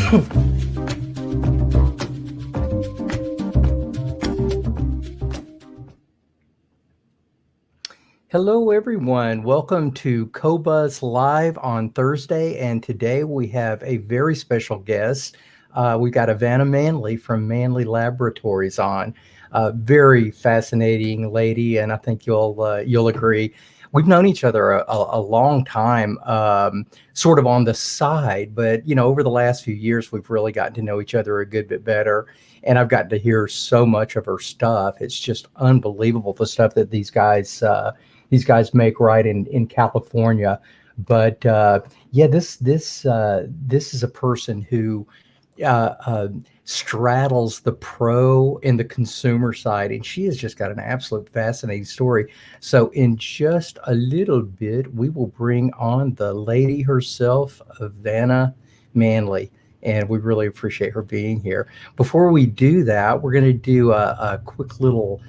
Hello, everyone. Welcome to Qobuz Live on Thursday, and today we have a very special guest. We got Ivana Manley from Manley Laboratories on. Very fascinating lady, and I think you'll agree. We've known each other a long time, sort of on the side, but over the last few years, we've really gotten to know each other a good bit better. And I've gotten to hear so much of her stuff. It's just unbelievable, the stuff that these guys make right in California. But yeah, this is a person who straddles the pro and the consumer side, and she has just got an absolute fascinating story. So in just a little bit, we will bring on the lady herself, Ivana Manley. And we really appreciate her being here. Before we do that, we're going to do a quick little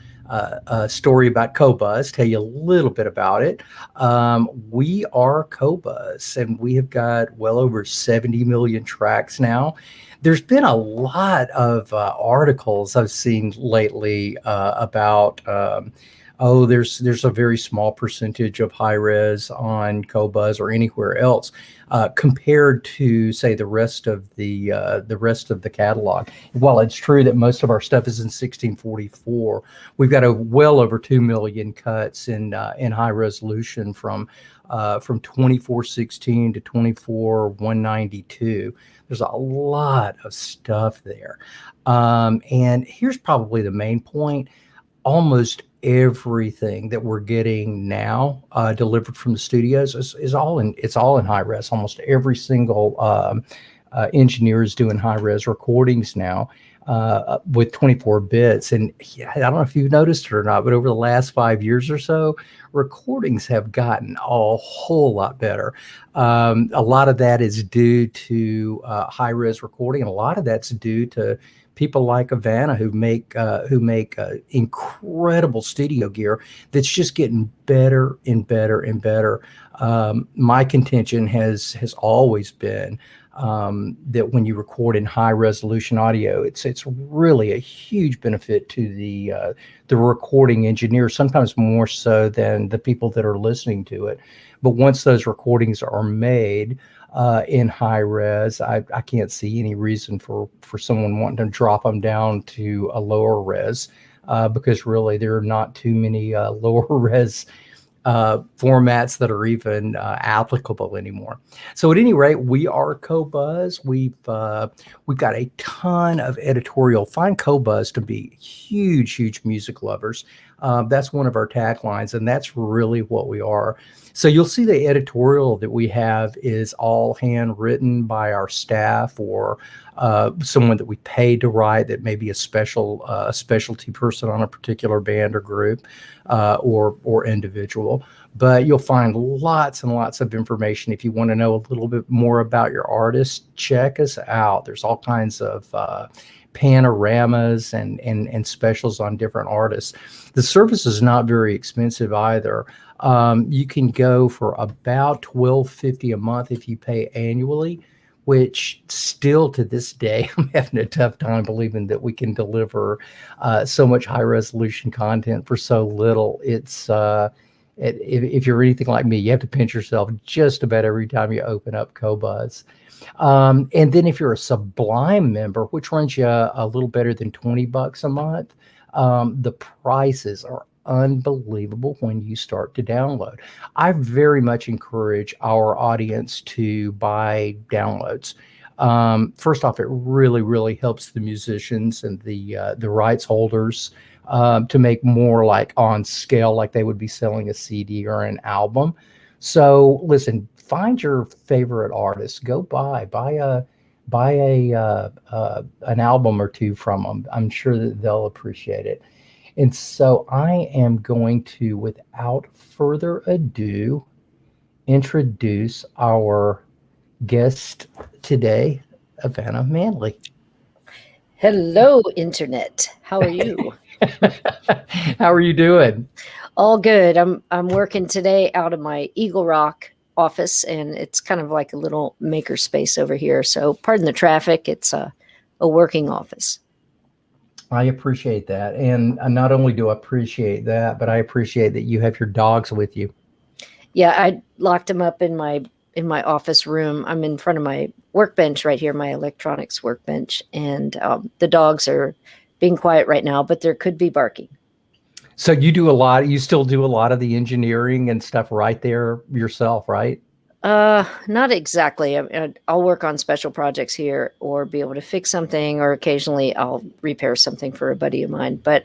story about Qobuz, tell you a little bit about it. We are Qobuz, and we have got well over 70 million tracks now. There's been a lot of articles I've seen lately about there's a very small percentage of high res on Qobuz or anywhere else compared to, say, the rest of the catalog. While it's true that most of our stuff is in 1644, we've got a well over 2 million cuts in high resolution from 2416 to 24192. There's a lot of stuff there, and here's probably the main point. Almost everything that we're getting now delivered from the studios is all in high res. Almost every single engineer is doing high res recordings now with 24 bits. And yeah, I don't know if you've noticed it or not, but over the last 5 years or so, recordings have gotten a whole lot better. A lot of that is due to high res recording, and a lot of that's due to people like Ivana who make incredible studio gear that's just getting better and better and better. My contention has always been that when you record in high resolution audio, it's really a huge benefit to the recording engineer, sometimes more so than the people that are listening to it. But once those recordings are made in high res, I can't see any reason for someone wanting to drop them down to a lower res, because really there are not too many lower res formats that are even applicable anymore. So at any rate, we are Qobuz. We've got a ton of editorial. Find Qobuz to be huge music lovers. That's one of our taglines, and that's really what we are. So you'll see the editorial that we have is all handwritten by our staff or someone that we paid to write, that may be a specialty person on a particular band or group or individual. But you'll find lots and lots of information. If you want to know a little bit more about your artist, check us out. There's all kinds of panoramas and specials on different artists. The service is not very expensive either. You can go for about $12.50 a month if you pay annually, which still to this day, I'm having a tough time believing that we can deliver so much high resolution content for so little. It's if you're anything like me, you have to pinch yourself just about every time you open up Qobuz. And then if you're a Sublime member, which runs you a little better than $20 a month, the prices are unbelievable when you start to download. I very much encourage our audience to buy downloads. First off, it really helps the musicians and the rights holders to make more like on scale, like they would be selling a CD or an album. So listen, find your favorite artist, go buy an album or two from them. I'm sure that they'll appreciate it. And so I am going to, without further ado, introduce our guest today, Ivana Manley. Hello, Internet. How are you? How are you doing? All good. I'm working today out of my Eagle Rock office, and it's kind of like a little maker space over here. So pardon the traffic. It's a working office. I appreciate that. And not only do I appreciate that, but I appreciate that you have your dogs with you. Yeah, I locked them up in my office room. I'm in front of my workbench right here, my electronics workbench, and the dogs are being quiet right now, but there could be barking. So you still do a lot of the engineering and stuff right there yourself, right? Not exactly. I'll work on special projects here or be able to fix something, or occasionally I'll repair something for a buddy of mine. But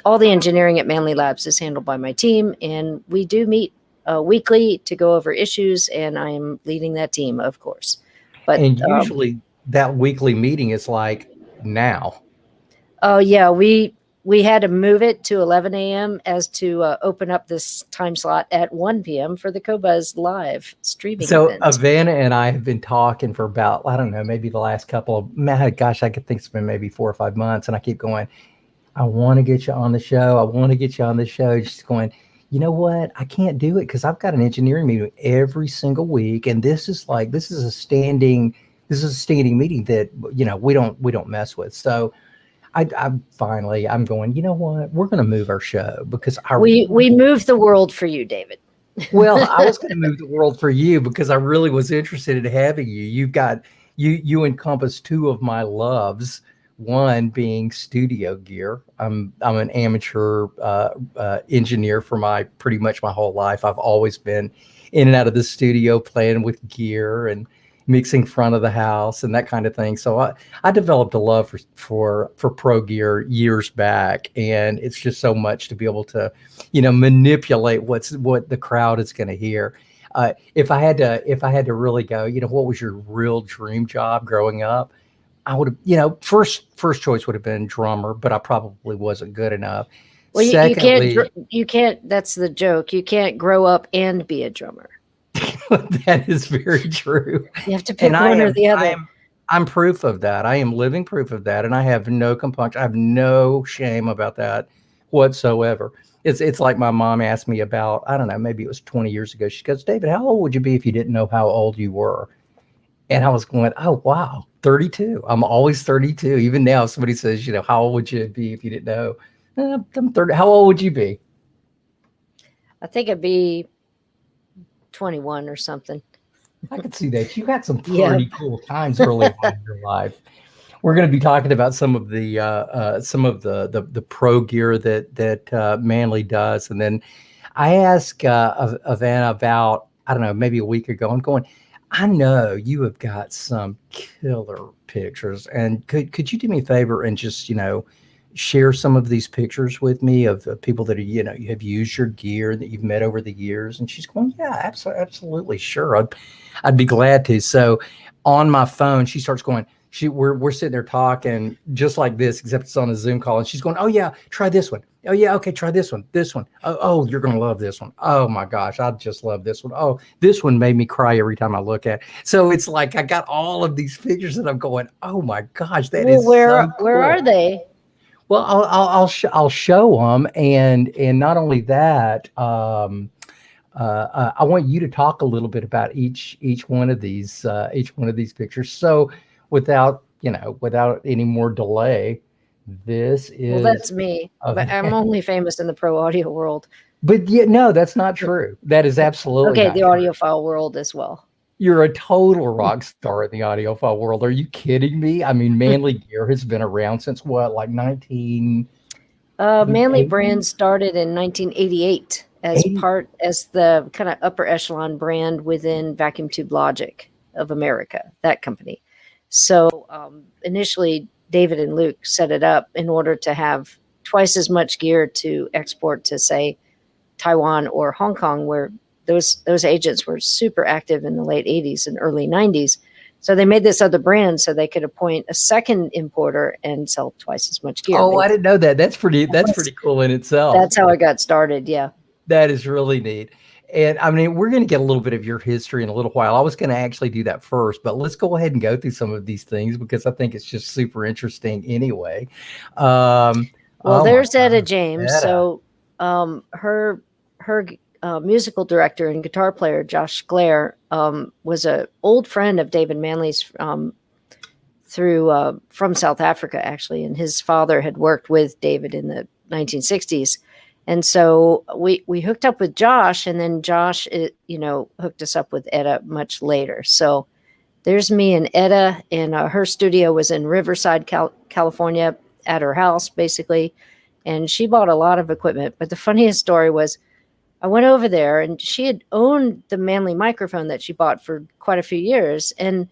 all the engineering at Manley Labs is handled by my team, and we do meet weekly to go over issues, and I am leading that team, of course. But And usually that weekly meeting is like now. oh yeah, we had to move it to 11 a.m. as to open up this time slot at 1 p.m. for the Qobuz live streaming So event. Havana and I have been talking for about, I don't know, maybe the last couple of, man, gosh, I could think it's been maybe 4 or 5 months. And I keep going, I want to get you on the show. I want to get you on the show. She's going, you know what? I can't do it because I've got an engineering meeting every single week. And this is a standing meeting that, we don't mess with. So I'm going, you know what? We're going to move our show because we moved the world for you, David. Well, I was going to move the world for you because I really was interested in having you. You encompass two of my loves. One being studio gear. I'm an amateur engineer for pretty much my whole life. I've always been in and out of the studio playing with gear and mixing front of the house and that kind of thing. So I developed a love for pro gear years back, and it's just so much to be able to, manipulate what the crowd is going to hear. If I had to really go, what was your real dream job growing up? I would have, first choice would have been drummer, but I probably wasn't good enough. Well, Secondly, you can't. That's the joke. You can't grow up and be a drummer. that is very true. You have to pick one or the other. I'm proof of that. I am living proof of that, and I have no compunction. I have no shame about that whatsoever. It's like my mom asked me about, I don't know, maybe it was 20 years ago. She goes, David, how old would you be if you didn't know how old you were? And I was going, oh, wow, 32. I'm always 32. Even now, if somebody says, how old would you be if you didn't know? I'm 30. How old would you be? I think I'd be 21 or something. I could see that. You had some pretty cool times early on in your life. We're going to be talking about some of the pro gear that Manley does, and then I asked Havana about, I don't know, maybe a week ago. I'm going, I know you have got some killer pictures, and could you do me a favor and just share some of these pictures with me of people that are, you have used your gear that you've met over the years? And she's going, yeah, absolutely, sure, I'd be glad to. So on my phone, she starts going, we're sitting there talking just like this, except it's on a Zoom call, and she's going, oh yeah, try this one. Oh yeah, okay, try this one. Oh, you're gonna love this one. Oh my gosh, I just love this one. Oh, this one made me cry every time I look at it. So it's like I got all of these pictures that I'm going, oh my gosh, that is so cool. Where are they? Well, I'll show them, and not only that, I want you to talk a little bit about each one of these pictures. So without any more delay, this is, well, that's me, but I'm only famous in the pro audio world. But yeah, no, that's not true. That is absolutely okay. The true. audiophile world as well. You're a total rock star in the audiophile world. Are you kidding me? I mean, Manley gear has been around since what, like 19? Manley brand started in 1988 as the kind of upper echelon brand within Vacuum Tube Logic of America, that company. So initially, David and Luke set it up in order to have twice as much gear to export to, say, Taiwan or Hong Kong, where those agents were super active in the late 80s and early 90s. So they made this other brand so they could appoint a second importer and sell twice as much gear. Oh, I didn't know that. That's pretty cool in itself. That's how it got started. Yeah. That is really neat. And I mean, we're going to get a little bit of your history in a little while. I was going to actually do that first, but let's go ahead and go through some of these things because I think it's just super interesting anyway. Well, there's Etta James. So her musical director and guitar player, Josh Sclair, was an old friend of David Manley's from South Africa, actually. And his father had worked with David in the 1960s. And so we hooked up with Josh, and then Josh, hooked us up with Etta much later. So there's me and Etta, and her studio was in Riverside, California, at her house, basically. And she bought a lot of equipment. But the funniest story was I went over there, and she had owned the Manley microphone that she bought for quite a few years. And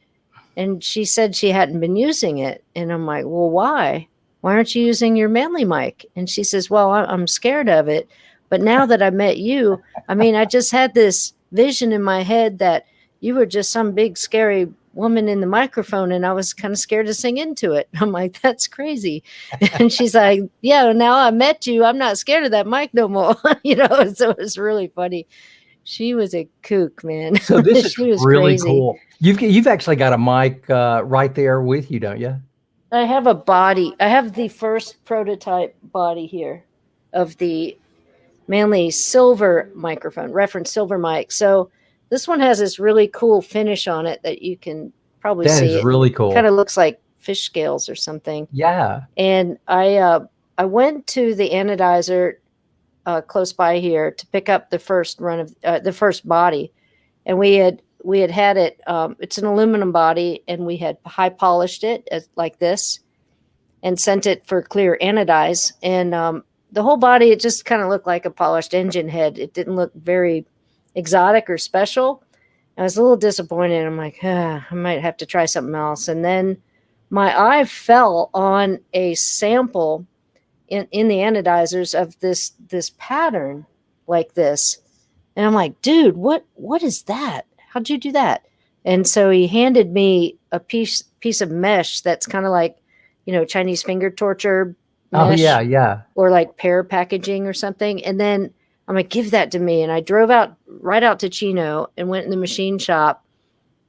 she said she hadn't been using it. And I'm like, well, why? Why aren't you using your Manley mic? And she says, well, I'm scared of it. But now that I met you, I just had this vision in my head that you were just some big, scary woman in the microphone, and I was kind of scared to sing into it. I'm like, that's crazy. And she's like, yeah, now I met you, I'm not scared of that mic no more. So it was really funny. She was a kook, man. So this is really crazy. Cool. You've actually got a mic right there with you, don't you? I have a body. I have the first prototype body here of the Manley silver microphone, reference silver mic. So this one has this really cool finish on it that you can probably see. That is really cool. Kind of looks like fish scales or something. Yeah. And I went to the anodizer close by here to pick up the first run of the first body, and we had it. It's an aluminum body, and we had high polished it like this, and sent it for clear anodize. And the whole body, it just kind of looked like a polished engine head. It didn't look very exotic or special. I was a little disappointed. I'm like, I might have to try something else. And then my eye fell on a sample in the anodizers of this pattern like this. And I'm like, dude, what is that? How'd you do that? And so he handed me a piece of mesh that's kind of like, Chinese finger torture mesh. Oh, yeah. Or like pear packaging or something. And then I'm like, give that to me. And I drove right out to Chino and went in the machine shop,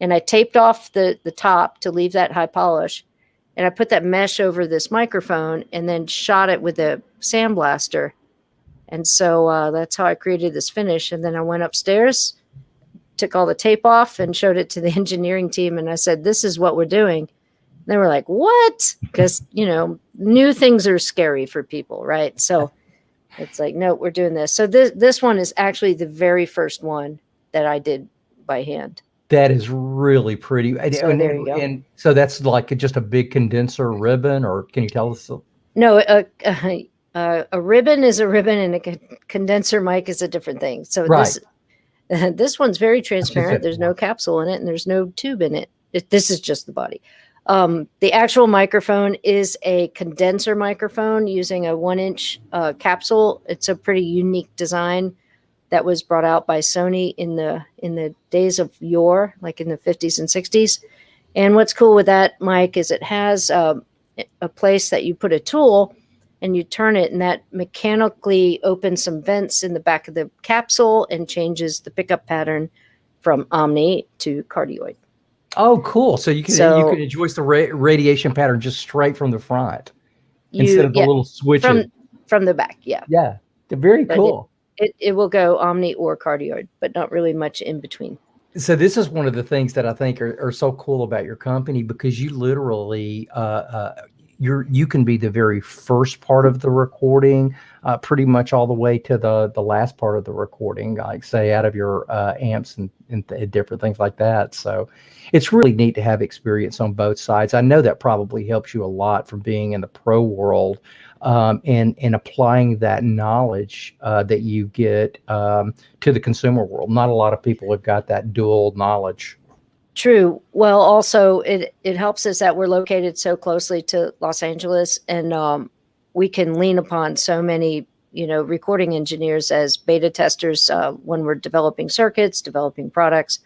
and I taped off the top to leave that high polish. And I put that mesh over this microphone and then shot it with a sandblaster. And so that's how I created this finish. And then I went upstairs, took all the tape off, and showed it to the engineering team. And I said, this is what we're doing. And they were like, what? Because, new things are scary for people, right? So it's like, no, we're doing this. So this one is actually the very first one that I did by hand. That is really pretty. So there you go. And so that's like just a big condenser ribbon, or can you tell us? No, a ribbon is a ribbon, and a condenser mic is a different thing. So right. This one's very transparent. There's no capsule in it, and there's no tube in it. This is just the body. The actual microphone is a condenser microphone using a 1-inch capsule. It's a pretty unique design that was brought out by Sony in the days of yore, like in the 50s and 60s. And what's cool with that mic is it has a place that you put a tool and you turn it, and that mechanically opens some vents in the back of the capsule and changes the pickup pattern from omni to cardioid. Oh, cool. So you can adjust the radiation pattern just straight from the front instead of the little switch from the back. Yeah. Yeah. They're very cool. It will go omni or cardioid, but not really much in between. So this is one of the things that I think are so cool about your company, because you literally you can be the very first part of the recording, pretty much all the way to the last part of the recording, like say out of your amps and different things like that. So it's really neat to have experience on both sides. I know that probably helps you a lot from being in the pro world, and applying that knowledge that you get to the consumer world. Not a lot of people have got that dual knowledge. True. Well, also it helps us that we're located so closely to Los Angeles, and we can lean upon so many, recording engineers as beta testers when we're developing circuits, developing products,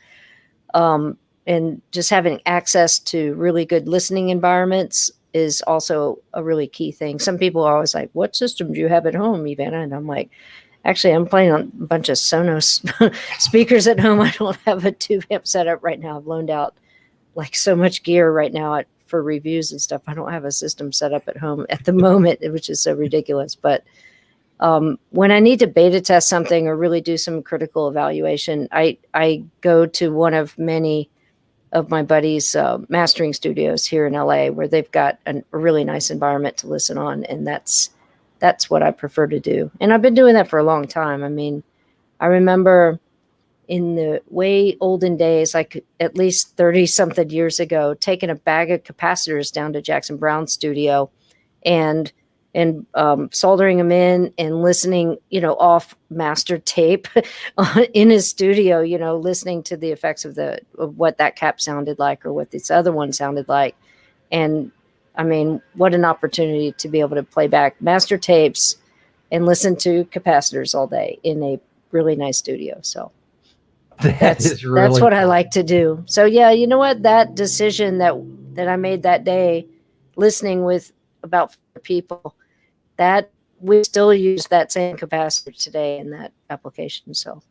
and just having access to really good listening environments is also a really key thing. Some people are always like, what system do you have at home, Ivana? And I'm like, actually, I'm playing on a bunch of Sonos speakers at home. I don't have a tube amp setup right now. I've loaned out like so much gear right now for reviews and stuff. I don't have a system set up at home at the moment, which is so ridiculous. But When I need to beta test something or really do some critical evaluation, I go to one of many of my buddies' mastering studios here in LA, where they've got a really nice environment to listen on, and that's what I prefer to do. And I've been doing that for a long time. I mean, I remember in the way olden days, like at least 30 something years ago, taking a bag of capacitors down to Jackson Brown's studio and soldering them in and listening, off master tape in his studio, listening to the effects of what that cap sounded like or what this other one sounded like. And I mean, what an opportunity to be able to play back master tapes and listen to capacitors all day in a really nice studio. So that's what cool. I like to do. So yeah, you know what? That decision that I made that day, listening with about 4 people, that we still use that same capacitor today in that application. So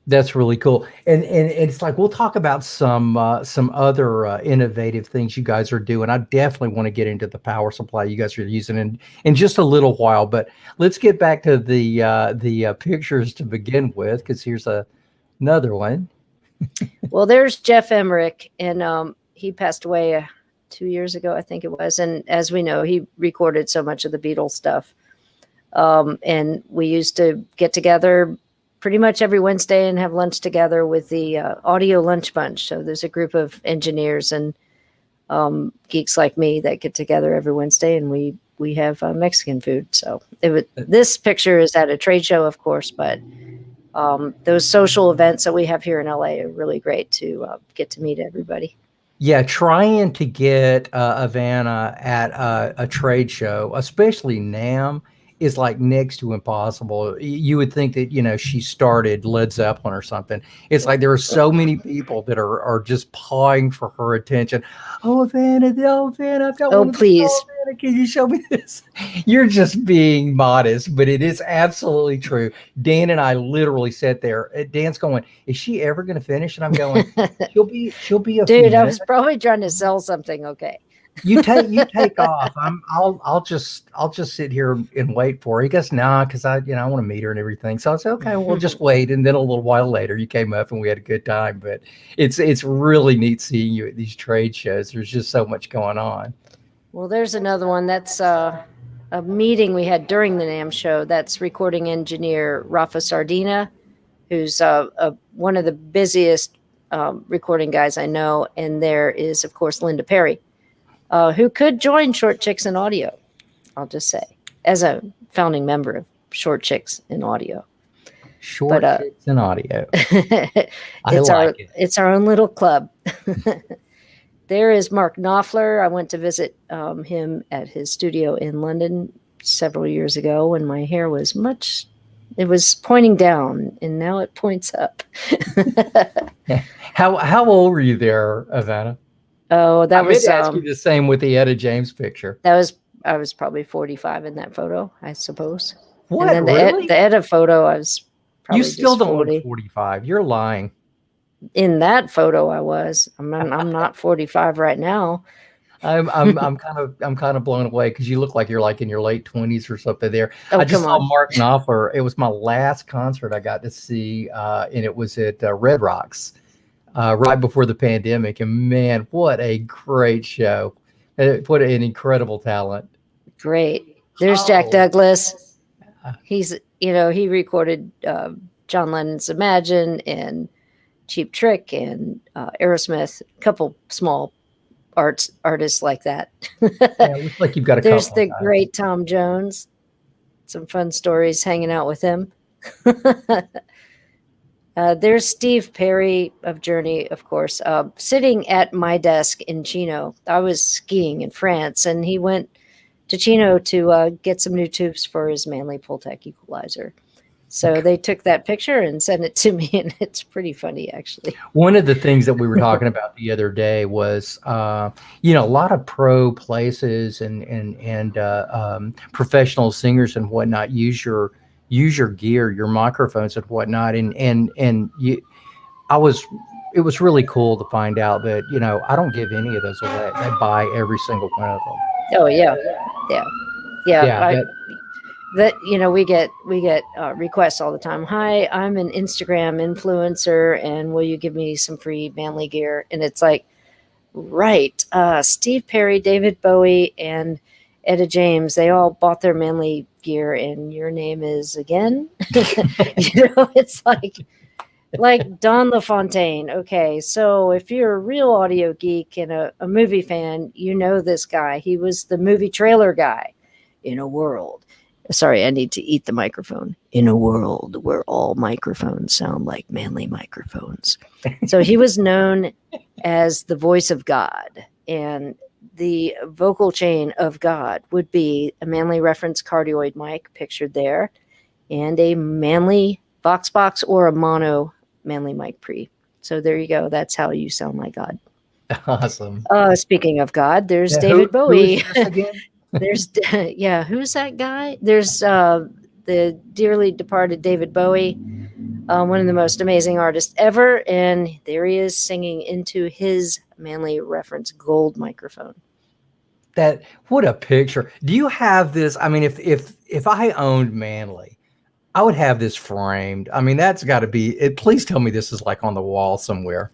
that's really cool. And it's like, we'll talk about some other innovative things you guys are doing. I definitely want to get into the power supply you guys are using in just a little while, but let's get back to the pictures to begin with, because here's another one. Well, there's Jeff Emmerich, and he passed away 2 years ago, I think it was. And as we know, he recorded so much of the Beatles stuff. And we used to get together pretty much every Wednesday and have lunch together with the Audio Lunch Bunch. So there's a group of engineers and geeks like me that get together every Wednesday, and we have Mexican food. So this picture is at a trade show, of course, but those social events that we have here in LA are really great to get to meet everybody. Yeah, trying to get Ivana at a trade show, especially NAMM, is like next to impossible. You would think that, she started Led Zeppelin or something. It's like there are so many people that are just pawing for her attention. Oh, Ivana, I've got one. Please. Ivana, can you show me this? You're just being modest, but it is absolutely true. Dan and I literally sat there. Dan's going, is she ever going to finish? And I'm going, she'll be a dude, I was probably trying to sell something. Okay. You take off. I'll just sit here and wait for her. He goes, nah, because I want to meet her and everything. So I said, okay, we'll just wait. And then a little while later, you came up and we had a good time. But it's really neat seeing you at these trade shows. There's just so much going on. Well, there's another one. That's a meeting we had during the NAMM show. That's recording engineer Rafa Sardina, who's one of the busiest recording guys I know. And there is, of course, Linda Perry, who could join Short Chicks in Audio, I'll just say, as a founding member of Short Chicks in Audio. Short Chicks in Audio. It's our own little club. There is Mark Knopfler. I went to visit him at his studio in London several years ago when my hair was it was pointing down, and now it points up. How old were you there, Ivana? Oh, I was ask you the same with the Etta James picture. I was probably 45 in that photo, I suppose. What? And then really? The Etta photo, I was probably You still don't 40. look 45. You're lying. In that photo, I was. I'm not 45 right now. I'm kind of blown away because you look like you're like in your late 20s or something there. Oh, I just saw Mark Knopfler. It was my last concert I got to see, and it was at Red Rocks. Right before the pandemic, and man, what a great show. What an incredible talent. Great. There's Jack Douglas. He's, he recorded John Lennon's Imagine and Cheap Trick and Aerosmith, a couple small artists like that. Yeah, it looks like you've got a There's couple the great Tom Jones. Some fun stories hanging out with him. There's Steve Perry of Journey, of course, sitting at my desk in Chino. I was skiing in France, and he went to Chino to get some new tubes for his Manley Pultec equalizer. So they took that picture and sent it to me, and it's pretty funny, actually. One of the things that we were talking about the other day was, a lot of pro places and professional singers and whatnot use your gear, your microphones and whatnot. It was really cool to find out that, I don't give any of those away. I buy every single one of them. Oh, yeah. that, we get requests all the time. Hi, I'm an Instagram influencer, and will you give me some free Manley gear? And it's like, right, Steve Perry, David Bowie, and Etta James, they all bought their Manley gear, and your name is again. It's like Don LaFontaine. Okay, so if you're a real audio geek and a movie fan, you know this guy. He was the movie trailer guy. In a world, sorry, I need to eat the microphone. In a world where all microphones sound like Manley microphones. So he was known as the voice of God, and the vocal chain of God would be a Manley reference cardioid mic pictured there, and a Manley Voxbox or a mono Manley mic pre. So there you go. That's how you sound like God. Awesome. Speaking of God, there's Yeah, David Bowie. Who is this again? There's who's that guy? There's the dearly departed David Bowie, one of the most amazing artists ever, and there he is singing into his Manley reference gold microphone. What a picture. Do you have this? I mean, if I owned Manley, I would have this framed. I mean, that's got to be it. Please tell me this is like on the wall somewhere.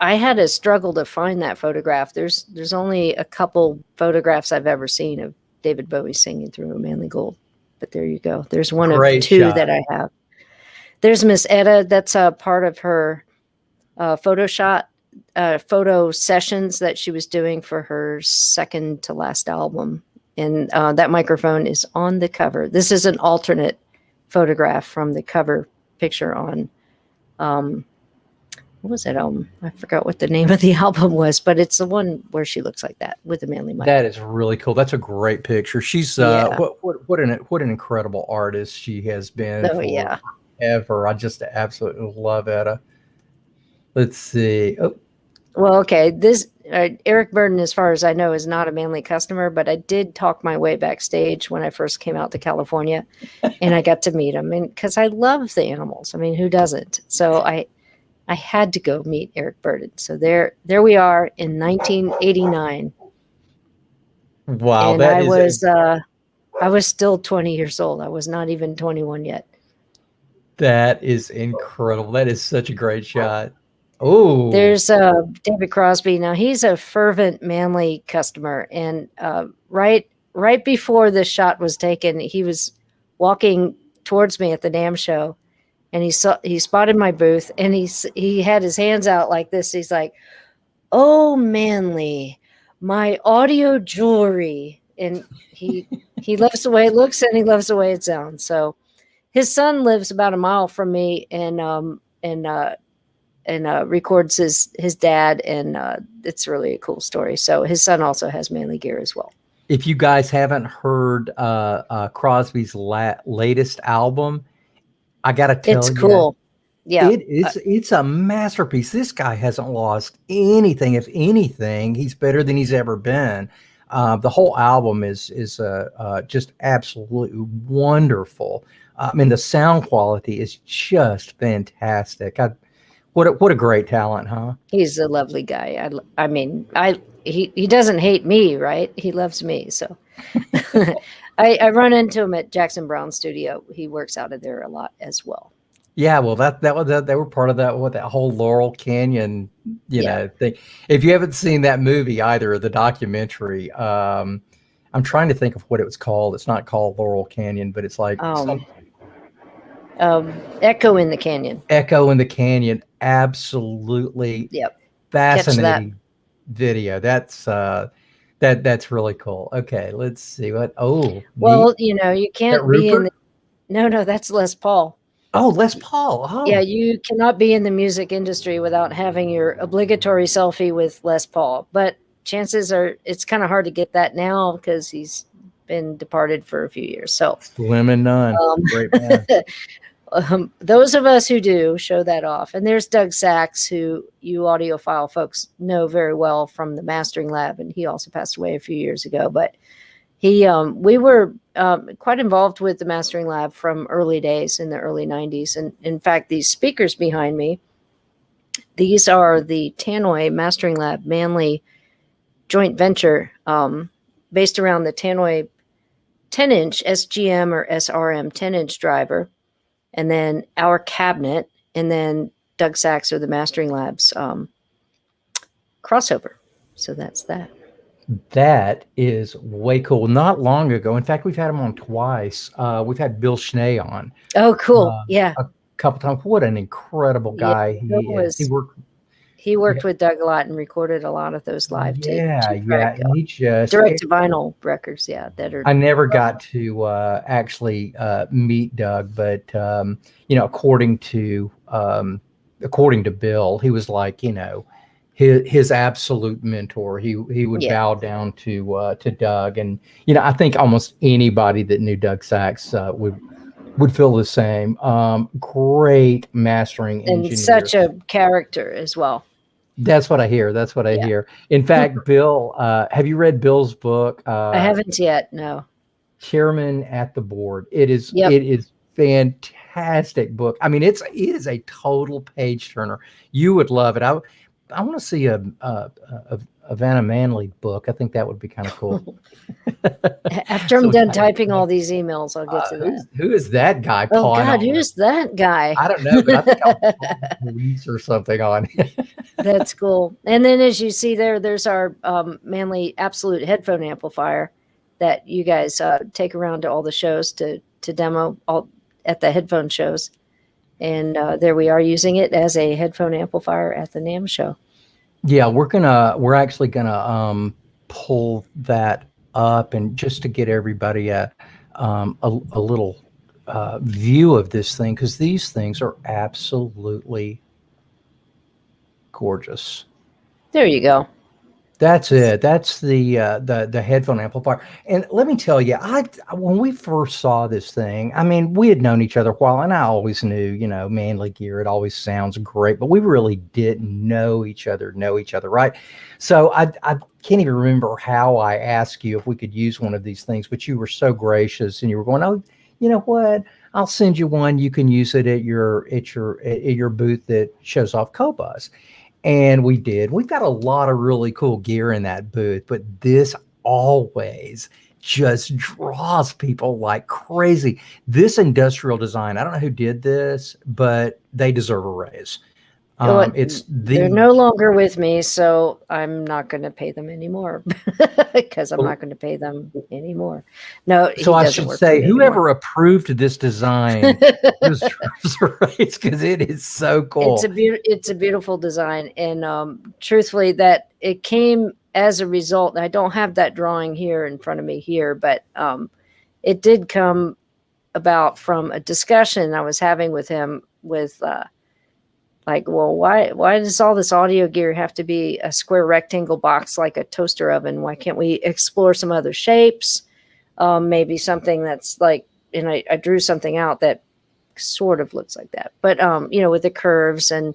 I had a struggle to find that photograph. There's only a couple photographs I've ever seen of David Bowie singing through a Manley Gold. But there you go. There's one Great of two shot. that I have. There's Miss Etta. That's a part of her photo sessions that she was doing for her second to last album. And that microphone is on the cover. This is an alternate photograph from the cover picture on what was that album? I forgot what the name of the album was, but it's the one where she looks like that with the Manley mic. That is really cool. That's a great picture. She's what an incredible artist she has been forever. I just absolutely love Etta. Let's see. Oh. Well, okay. This Eric Burden, as far as I know, is not a Manley customer, but I did talk my way backstage when I first came out to California, and I got to meet him, and because I love the animals. I mean, who doesn't? So I had to go meet Eric Burden. So there we are in 1989. Wow, and I was still 20 years old. I was not even 21 yet. That is incredible. That is such a great shot. Oh, there's David Crosby. Now he's a fervent Manley customer, and right before this shot was taken, he was walking towards me at the NAMM show. And he spotted my booth, and he had his hands out like this. He's like, "Oh, Manley, my audio jewelry." And he loves the way it looks, and he loves the way it sounds. So his son lives about a mile from me, and records his dad, and it's really a cool story. So his son also has Manley gear as well. If you guys haven't heard Crosby's latest album, I gotta tell you, it's cool. Yeah, it's a masterpiece. This guy hasn't lost anything. If anything, he's better than he's ever been. The whole album is just absolutely wonderful. I mean, the sound quality is just fantastic. What a great talent, huh? He's a lovely guy. I mean, he doesn't hate me, right? He loves me. So I run into him at Jackson Brown's studio. He works out of there a lot as well. Yeah, well, they were part of that whole Laurel Canyon, thing. If you haven't seen that movie either, the documentary, I'm trying to think of what it was called. It's not called Laurel Canyon, but it's like Echo in the Canyon. Echo in the Canyon, absolutely fascinating video. That's really cool. Okay, let's see what. Oh, well, neat. You can't be in. No, that's Les Paul. Oh, Les Paul. Oh. Yeah, you cannot be in the music industry without having your obligatory selfie with Les Paul. But chances are it's kind of hard to get that now because he's been departed for a few years. So slim and none. Great man. Those of us who do show that off. And there's Doug Sachs, who you audiophile folks know very well from the Mastering Lab, and he also passed away a few years ago. But we were quite involved with the Mastering Lab from early days in the early 90s. And in fact, these speakers behind me, these are the Tannoy Mastering Lab Manley joint venture based around the Tannoy 10-inch SGM or SRM 10-inch driver, and then our cabinet, and then Doug Sachs or the Mastering Labs crossover. So that's that. That is way cool. Not long ago, in fact, we've had him on twice. We've had Bill Schnee on Oh, cool. Yeah. a couple times. What an incredible guy he is. He worked with Doug a lot and recorded a lot of those live tape. Yeah. And he just direct to vinyl records. Yeah, that are. I never got to actually meet Doug, but according to Bill, he was like, his absolute mentor. He would bow down to Doug, and I think almost anybody that knew Doug Sachs would feel the same. Great mastering engineer, and such a character as well. That's what I hear. Hear. In fact, Bill, have you read Bill's book? I haven't yet. No. Chairman at the Board. It is fantastic book. I mean, it is a total page turner. You would love it. I want to see a Vanna Manley book. I think that would be kind of cool. After I'm done typing all these emails, I'll get to that. Who is that guy? Oh God, who's that guy? I don't know, but I think I'll police or something on. That's cool. And then, as you see there's our Manley Absolute headphone amplifier that you guys take around to all the shows to demo all at the headphone shows. And there we are using it as a headphone amplifier at the NAMM show. Yeah, we're actually gonna pull that up, and just to get everybody a little view of this thing, because these things are absolutely gorgeous. There you go. That's it. That's the headphone amplifier. And let me tell you, when we first saw this thing, I mean, we had known each other a while, and I always knew, Manley gear, it always sounds great, but we really didn't know each other, right? So I can't even remember how I asked you if we could use one of these things, but you were so gracious, and you were going, oh, you know what? I'll send you one. You can use it at your booth that shows off Qobuz. And we did. We've got a lot of really cool gear in that booth, but this always just draws people like crazy. This industrial design, I don't know who did this, but they deserve a raise. They're no longer with me, so I'm not going to pay them anymore because I'm not going to pay them anymore. No, so I should say, whoever approved this design deserves a raise, because it is so cool. It's a beautiful design, and truthfully, that it came as a result. I don't have that drawing here in front of me here, but it did come about from a discussion I was having with him with. Like, well, why does all this audio gear have to be a square rectangle box like a toaster oven? Why can't we explore some other shapes? Maybe something that's like, and I drew something out that sort of looks like that, but with the curves, and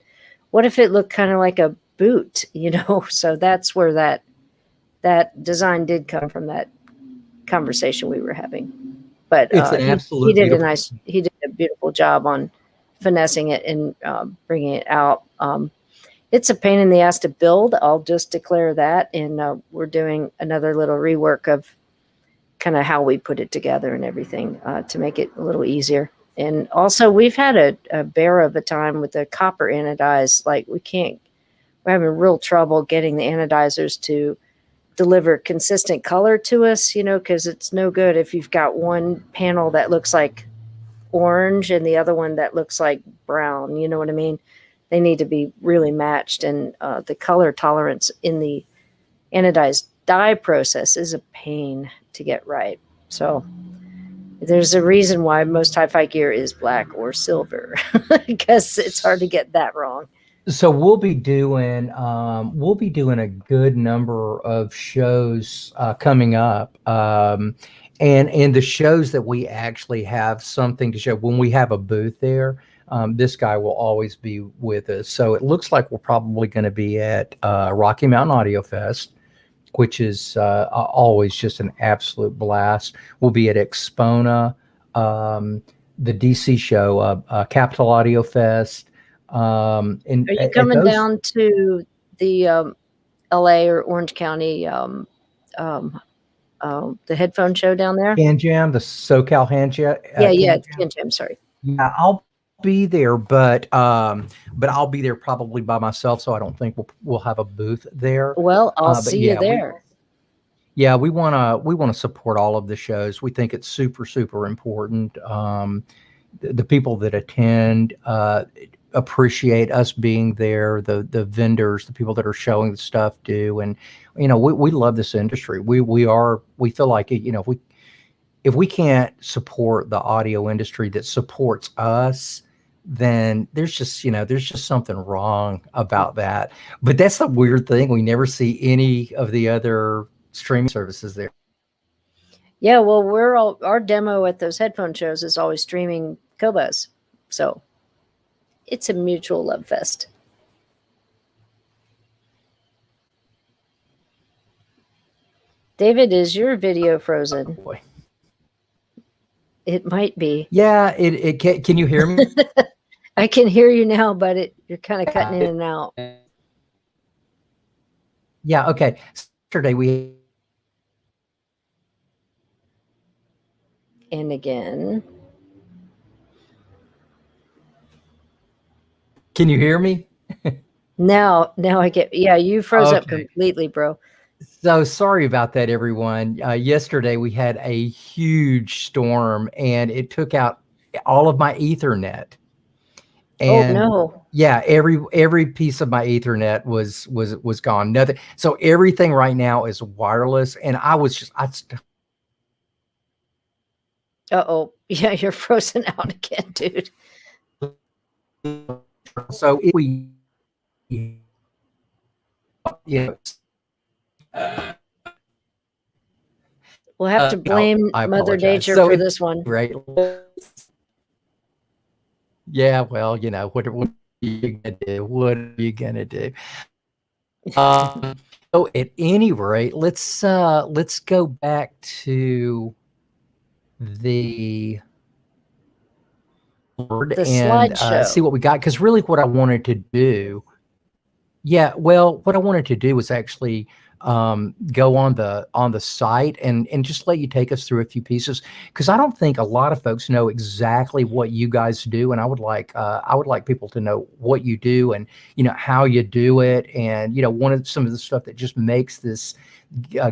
what if it looked kind of like a boot, So that's where that design did come from, that conversation we were having. But it's an absolute he did a beautiful job on finessing it and bringing it out. It's a pain in the ass to build. I'll just declare that. And we're doing another little rework of kind of how we put it together and everything to make it a little easier. And also, we've had a bear of a time with the copper anodize. Like, we're having real trouble getting the anodizers to deliver consistent color to us, because it's no good if you've got one panel that looks like orange and the other one that looks like brown. You know what I mean? They need to be really matched, and the color tolerance in the anodized dye process is a pain to get right. So there's a reason why most hi-fi gear is black or silver, because it's hard to get that wrong. So we'll be doing a good number of shows coming up. And the shows that we actually have something to show, when we have a booth there, this guy will always be with us. So it looks like we're probably going to be at Rocky Mountain Audio Fest, which is always just an absolute blast. We'll be at Expona, the DC show, Capital Audio Fest. And are you coming down to the LA or Orange County the headphone show down there. Can Jam, the SoCal Hand Jam. Yeah, Can Jam. Sorry. Yeah, I'll be there, but I'll be there probably by myself, so I don't think we'll have a booth there. Well, I'll see you there. We wanna support all of the shows. We think it's super important. The people that attend appreciate us being there. The vendors, the people that are showing the stuff do, and we love this industry. We feel like if we can't support the audio industry that supports us, then there's just something wrong about that. But that's the weird thing. We never see any of the other streaming services there. Yeah, well, our demo at those headphone shows is always streaming Qobuz. So it's a mutual love fest. David, is your video frozen? Oh boy. It might be. Yeah, it can you hear me? I can hear you now, but you're kind of cutting in and out. Yeah, okay. Yesterday and again. Can you hear me? Now I get, you froze up completely, bro. So sorry about that, everyone. Yesterday we had a huge storm and it took out all of my Ethernet. And oh no. Yeah, every piece of my Ethernet was gone. Nothing. So everything right now is wireless, and uh-oh. Yeah, you're frozen out again, dude. So if we we'll have to blame Mother Nature for this one. Right. Yeah, well, what are you gonna do? What are you gonna do? So at any rate, let's go back to the board and see what we got. Because really, what I wanted to do, what I wanted to do was actually go on the site and just let you take us through a few pieces, because I don't think a lot of folks know exactly what you guys do, and I would like people to know what you do and how you do it, and some of the stuff that just makes this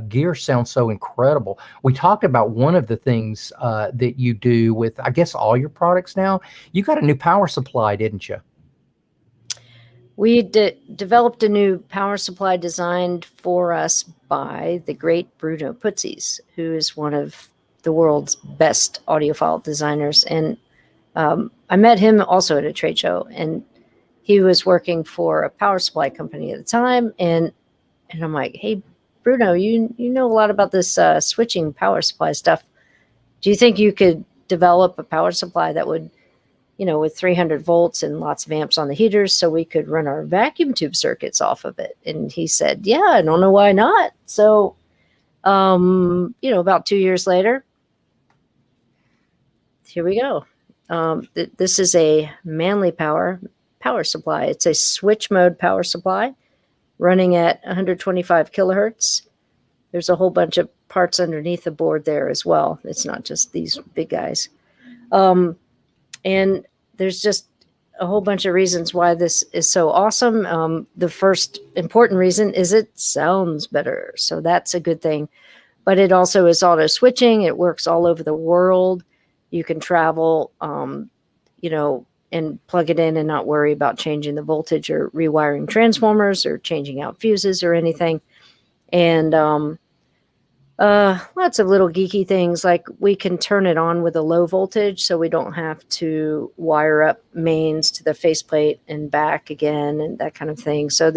gear sound so incredible. We talked about one of the things that you do with, I guess, all your products now. You got a new power supply, didn't you? We developed a new power supply designed for us by the great Bruno Putsies, who is one of the world's best audiophile designers. And I met him also at a trade show, and he was working for a power supply company at the time. And I'm like, hey, Bruno, you know a lot about this switching power supply stuff. Do you think you could develop a power supply that would, with 300 volts and lots of amps on the heaters, so we could run our vacuum tube circuits off of it? And he said, yeah, I don't know why not. So, about 2 years later, here we go. This is a Manley power supply. It's a switch mode power supply running at 125 kilohertz. There's a whole bunch of parts underneath the board there as well. It's not just these big guys. And there's just a whole bunch of reasons why this is so awesome. The first important reason is it sounds better. So that's a good thing. But it also is auto switching. It works all over the world. You can travel, and plug it in and not worry about changing the voltage or rewiring transformers or changing out fuses or anything. And lots of little geeky things, like we can turn it on with a low voltage, so we don't have to wire up mains to the faceplate and back again and that kind of thing. So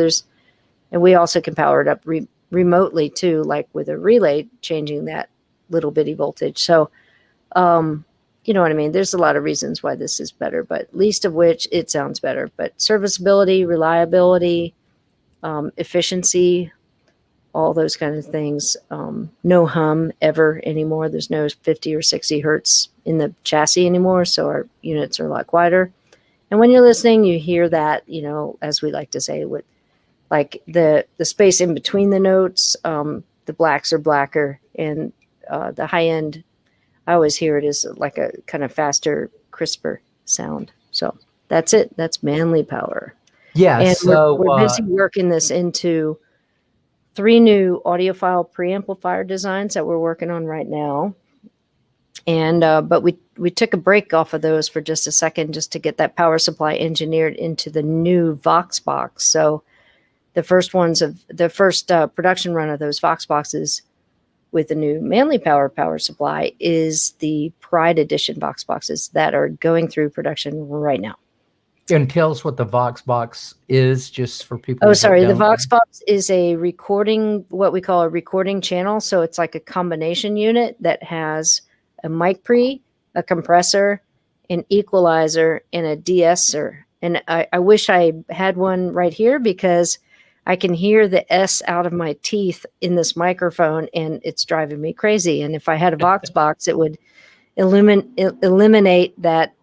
and we also can power it up remotely too, like with a relay, changing that little bitty voltage. So, you know what I mean? There's a lot of reasons why this is better, but least of which it sounds better. But serviceability, reliability, efficiency, all those kinds of things. No hum ever anymore. There's no 50 or 60 hertz in the chassis anymore, so our units are a lot quieter. And when you're listening, you hear that, as we like to say, with like the space in between the notes, the blacks are blacker and the high end, I always hear it as like a kind of faster, crisper sound. So that's it. That's Manley Power. Yeah. And So we're busy working this into 3 new audiophile preamplifier designs that we're working on right now. And but we took a break off of those for just a second, just to get that power supply engineered into the new Voxbox. So the first production run of those Voxboxes with the new Manley power supply is the Pride Edition Voxboxes that are going through production right now. and tell us what the Voxbox is, just for people. Oh, sorry. The Voxbox is what we call a recording channel. So it's like a combination unit that has a mic pre, a compressor, an equalizer, and a de-esser. And I wish I had one right here, because I can hear the S out of my teeth in this microphone, and it's driving me crazy. And if I had a Voxbox, it would eliminate that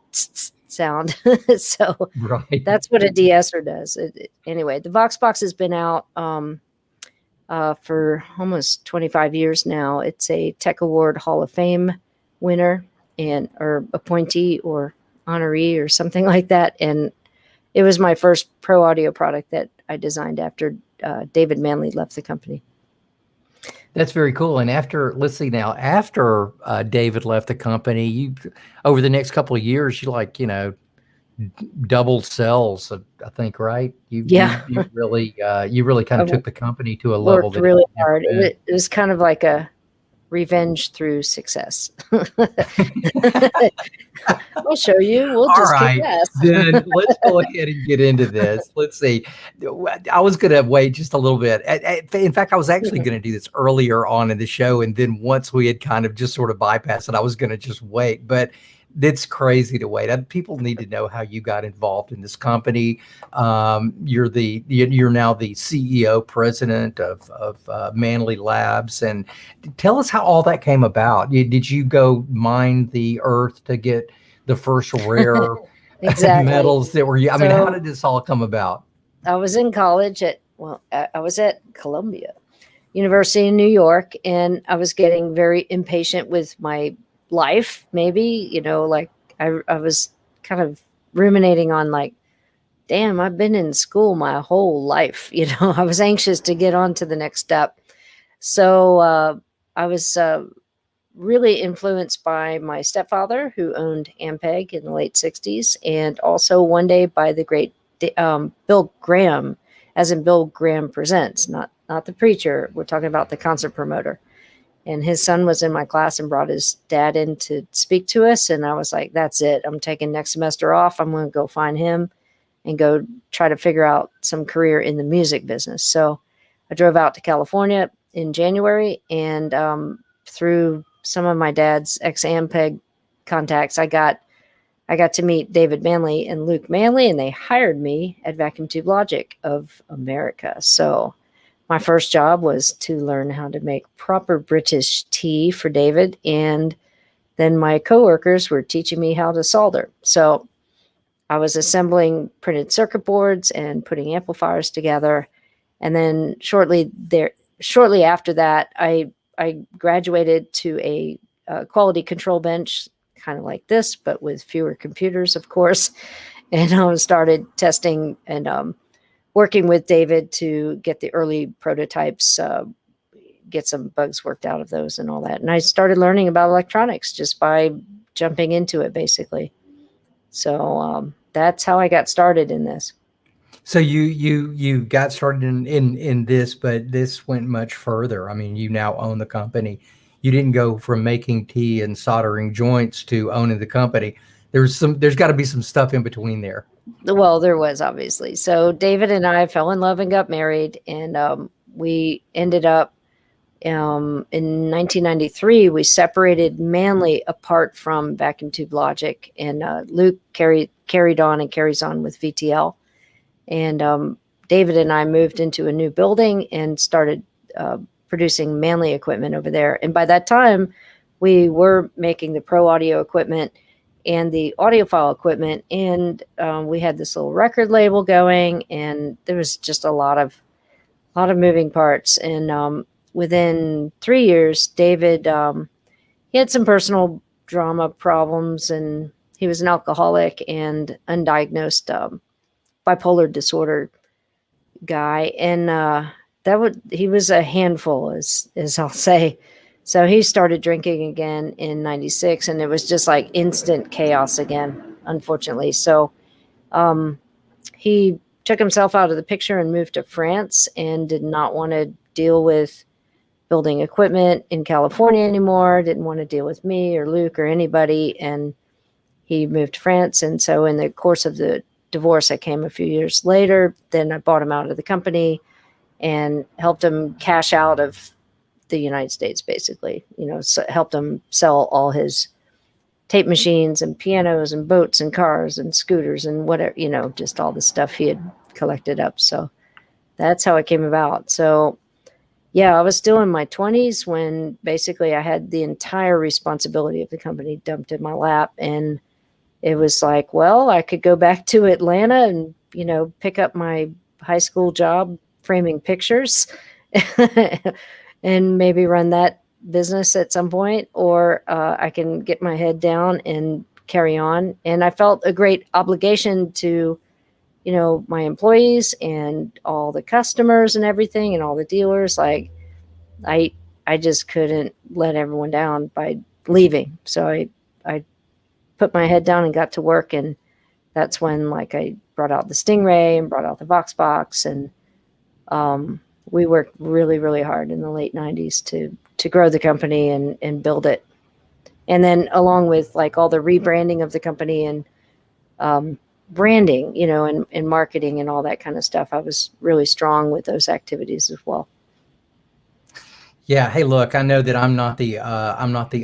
sound. So Right. that's what a de-esser does. Anyway, the Voxbox has been out for almost 25 years now. It's a Tech Award Hall of Fame winner or appointee or honoree or something like that. And it was my first pro audio product that I designed after David Manley left the company. That's very cool. And after David left the company, you, over the next couple of years, you doubled sales, I think, right? You really kind of took the company to a level that really hard. It was kind of like a revenge through success. I'll show you. We'll just kick ass. Then let's go ahead and get into this. Let's see. I was going to wait just a little bit. In fact, I was actually going to do this earlier on in the show, and then once we had kind of just sort of bypassed it, I was going to just wait. But it's crazy to wait. People need to know how you got involved in this company. You're now the CEO, president of Manley Labs, and tell us how all that came about. Did you go mine the earth to get the first rare metals that were? I mean, how did this all come about? I was in college I was at Columbia University in New York, and I was getting very impatient with my life, maybe, like I was kind of ruminating on, like, damn, I've been in school my whole life. I was anxious to get on to the next step. So I was really influenced by my stepfather, who owned Ampeg in the late 60s, and also one day by the great Bill Graham, as in Bill Graham Presents, not the preacher. We're talking about the concert promoter. And his son was in my class and brought his dad in to speak to us. And I was like, that's it. I'm taking next semester off. I'm going to go find him and go try to figure out some career in the music business. So I drove out to California in January, and through some of my dad's ex-Ampeg contacts, I got to meet David Manley and Luke Manley, and they hired me at Vacuum Tube Logic of America. So my first job was to learn how to make proper British tea for David, and then my coworkers were teaching me how to solder. So I was assembling printed circuit boards and putting amplifiers together. And then shortly after that, I graduated to a quality control bench, kind of like this, but with fewer computers, of course, and started testing and working with David to get the early prototypes, get some bugs worked out of those and all that. And I started learning about electronics just by jumping into it, basically. So that's how I got started in this. So you got started in this, but this went much further. I mean, you now own the company. You didn't go from making tea and soldering joints to owning the company. There's got to be some stuff in between there. Well, there was, obviously. So David and I fell in love and got married, and we ended up in 1993. We separated Manley apart from Vacuum Tube Logic, and Luke carried on and carries on with VTL. And David and I moved into a new building and started producing Manley equipment over there. And by that time, we were making the pro audio equipment and the audiophile equipment, and we had this little record label going, and there was just a lot of moving parts. And within 3 years, David he had some personal drama problems, and he was an alcoholic and undiagnosed bipolar disorder guy. And he was a handful, as I'll say. So he started drinking again in 96, and it was just like instant chaos again, unfortunately. So he took himself out of the picture and moved to France, and did not want to deal with building equipment in California anymore, didn't want to deal with me or Luke or anybody. And he moved to France. And so in the course of the divorce, I came a few years later. Then I bought him out of the company and helped him cash out of the United States, basically, so helped him sell all his tape machines and pianos and boats and cars and scooters and whatever, just all the stuff he had collected up. So that's how it came about. So yeah, I was still in my 20s when basically I had the entire responsibility of the company dumped in my lap. And it was like, well, I could go back to Atlanta and, pick up my high school job framing pictures and maybe run that business at some point, or I can get my head down and carry on. And I felt a great obligation to, my employees and all the customers and everything and all the dealers. Like I just couldn't let everyone down by leaving. So I put my head down and got to work. And that's when I brought out the Stingray and brought out the Voxbox. And we worked really, really hard in the late 90s to grow the company and build it. And then along with all the rebranding of the company and branding, and marketing and all that kind of stuff, I was really strong with those activities as well. Yeah. Hey, look, I know that I'm not the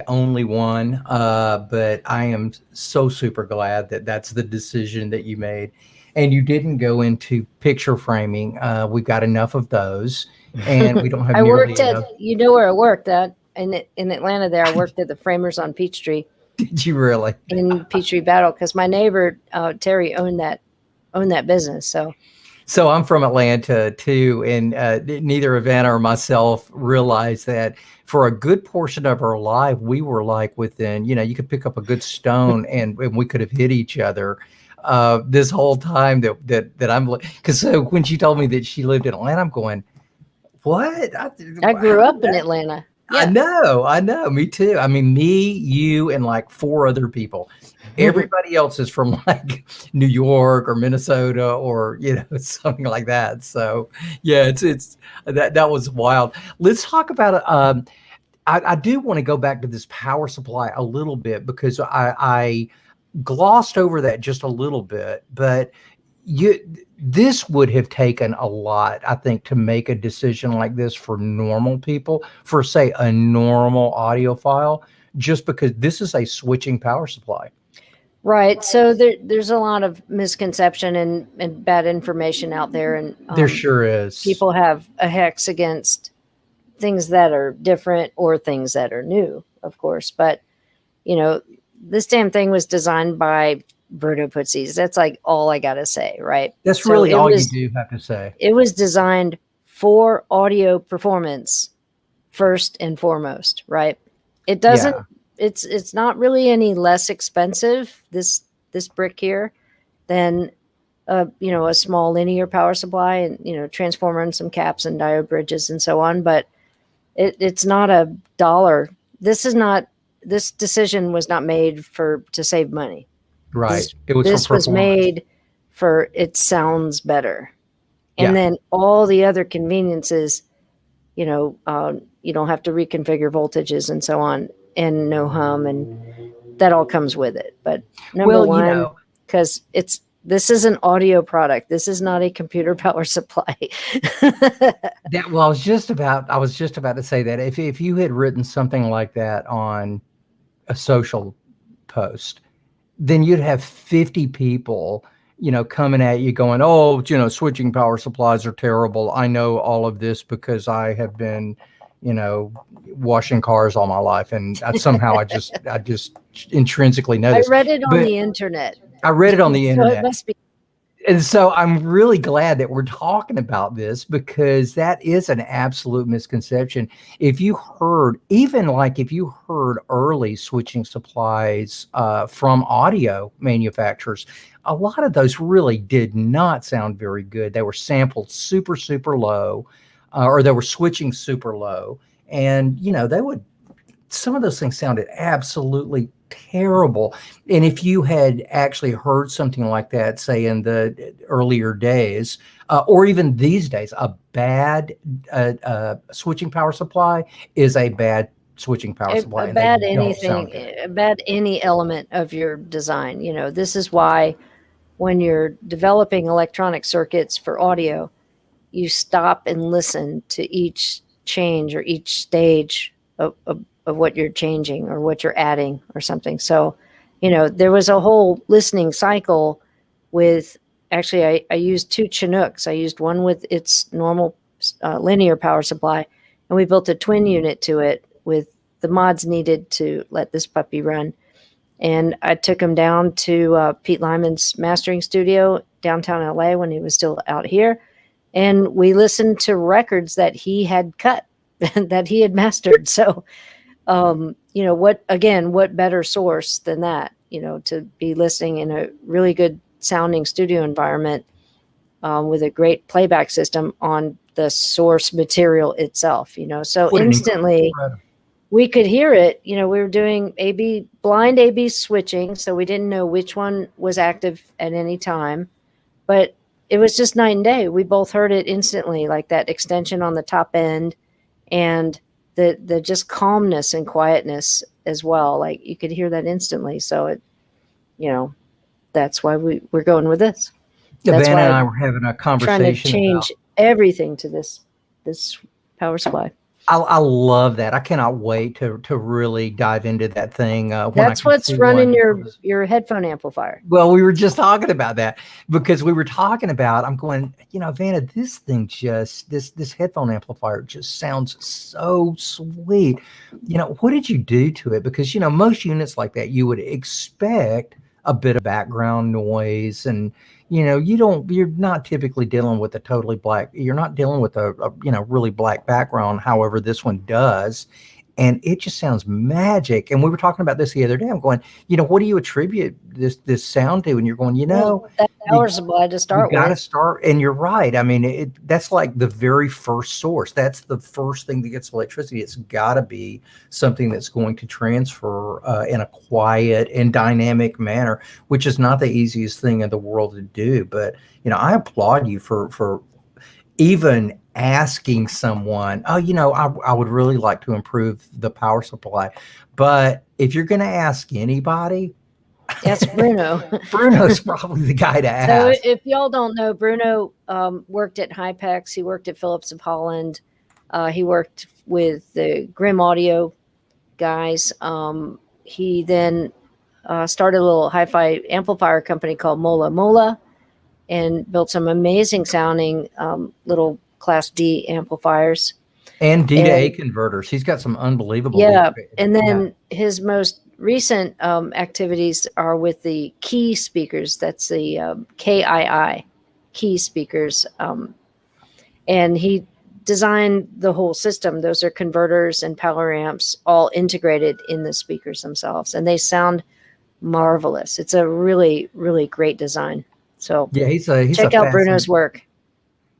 only one, but I am so super glad that that's the decision that you made, and you didn't go into picture framing. We've got enough of those, and we don't have. I worked enough. where I worked at in Atlanta. There, I worked at the Framers on Peachtree. Did you really? In Peachtree Battle, because my neighbor Terry owned that business. So I'm from Atlanta too, and neither Ivana or myself realized that for a good portion of our life, we were within, you could pick up a good stone and we could have hit each other this whole time that I'm, because when she told me that she lived in Atlanta, I'm going, what? I grew up in Atlanta. Yeah. I know. Me too. I mean, me, you, and 4 other people. Everybody else is from New York or Minnesota or, something like that. So yeah, it's that was wild. Let's talk about I do want to go back to this power supply a little bit, because I glossed over that just a little bit, but this would have taken a lot, I think, to make a decision like this for normal people, for say a normal audiophile, just because this is a switching power supply. Right. So there's a lot of misconception and bad information out there. And there sure is. People have a hex against things that are different or things that are new, of course. But, this damn thing was designed by Berto Putsies. That's all I got to say, right? That's really all you do have to say. It was designed for audio performance first and foremost, right? It doesn't, it's not really any less expensive, this brick here, than a small linear power supply and, transformer and some caps and diode bridges and so on. But it's not $1. This decision was not made to save money. Right. This was made for it sounds better. And then all the other conveniences, you don't have to reconfigure voltages and so on, and no hum, and that all comes with it. But number one, because this is an audio product. This is not a computer power supply. I was just about to say that if you had written something like that on a social post, then you'd have 50 people, coming at you going, oh, switching power supplies are terrible. I know all of this because I have been, washing cars all my life. And somehow I just intrinsically know this. I read it on the internet. I read it on the internet. So it must be. And so I'm really glad that we're talking about this, because that is an absolute misconception. If you heard, even like if you heard early switching supplies from audio manufacturers, a lot of those really did not sound very good. They were sampled super, super low, or they were switching super low. And, some of those things sounded absolutely terrible. And if you had actually heard something like that, say in the earlier days, or even these days, a bad switching power supply is a bad switching power supply, and they About don't sound anything, good. about any element of your design. This is why when you're developing electronic circuits for audio, you stop and listen to each change or each stage of what you're changing or what you're adding or something. So, there was a whole listening cycle with, actually, I used two Chinooks. I used one with its normal linear power supply, and we built a twin unit to it with the mods needed to let this puppy run. And I took him down to Pete Lyman's mastering studio downtown LA when he was still out here. And we listened to records that he had cut, that he had mastered. So, what better source than that, to be listening in a really good sounding studio environment with a great playback system on the source material itself, so What an instantly incredible. we could hear it. We were doing blind A/B switching, so we didn't know which one was active at any time, but it was just night and day. We both heard it instantly, like that extension on the top end, and the just calmness and quietness as well. Like you could hear that instantly. So that's why we're going with this. That's Vanna why and I'm I were having a trying to conversation about. change everything to this power supply. I love that. I cannot wait to really dive into that thing when I That's can what's see running one. your headphone amplifier. Well, we were just talking about that, because we were talking about, I'm going, Vanna, this thing this headphone amplifier just sounds so sweet. What did you do to it? Because, most units like that, you would expect a bit of background noise, and, you're not typically dealing with you're not dealing with a really black background. However, this one does. And it just sounds magic. And we were talking about this the other day. I'm going, what do you attribute this sound to? And you're going, That power supply to you start got to with. start. And you're right. I mean, that's like the very first source. That's the first thing that gets electricity. It's got to be something that's going to transfer in a quiet and dynamic manner, which is not the easiest thing in the world to do. But, I applaud you for even asking someone, oh, I would really like to improve the power supply. But if you're going to ask anybody, That's Bruno. Bruno's probably the guy to So ask. if y'all don't know, Bruno worked at Hypex. He worked at Philips of Holland. He worked with the Grim Audio guys. He then started a little hi-fi amplifier company called Mola Mola, and built some amazing sounding little Class D amplifiers. And D to A converters. He's got some unbelievable. Yeah. And then his most recent activities are with the Key speakers. That's the KII Key speakers. And he designed the whole system. Those are converters and power amps all integrated in the speakers themselves. And they sound marvelous. It's a really, really great design. So yeah, he's check out Bruno's work.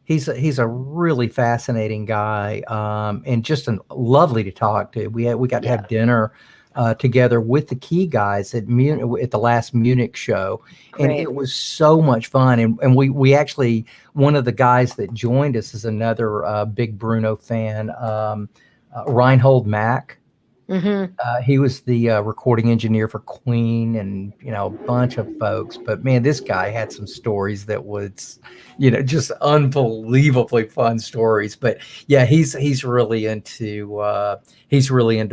He's a really fascinating guy, and just lovely to talk to. We got to have dinner together with the Key guys at the last Munich show. Great. And it was so much fun. And we actually, one of the guys that joined us is another big Bruno fan, Reinhold Mack. Mm-hmm. He was the recording engineer for Queen and, a bunch of folks. But man, this guy had some stories that was, just unbelievably fun stories. But yeah, he's really into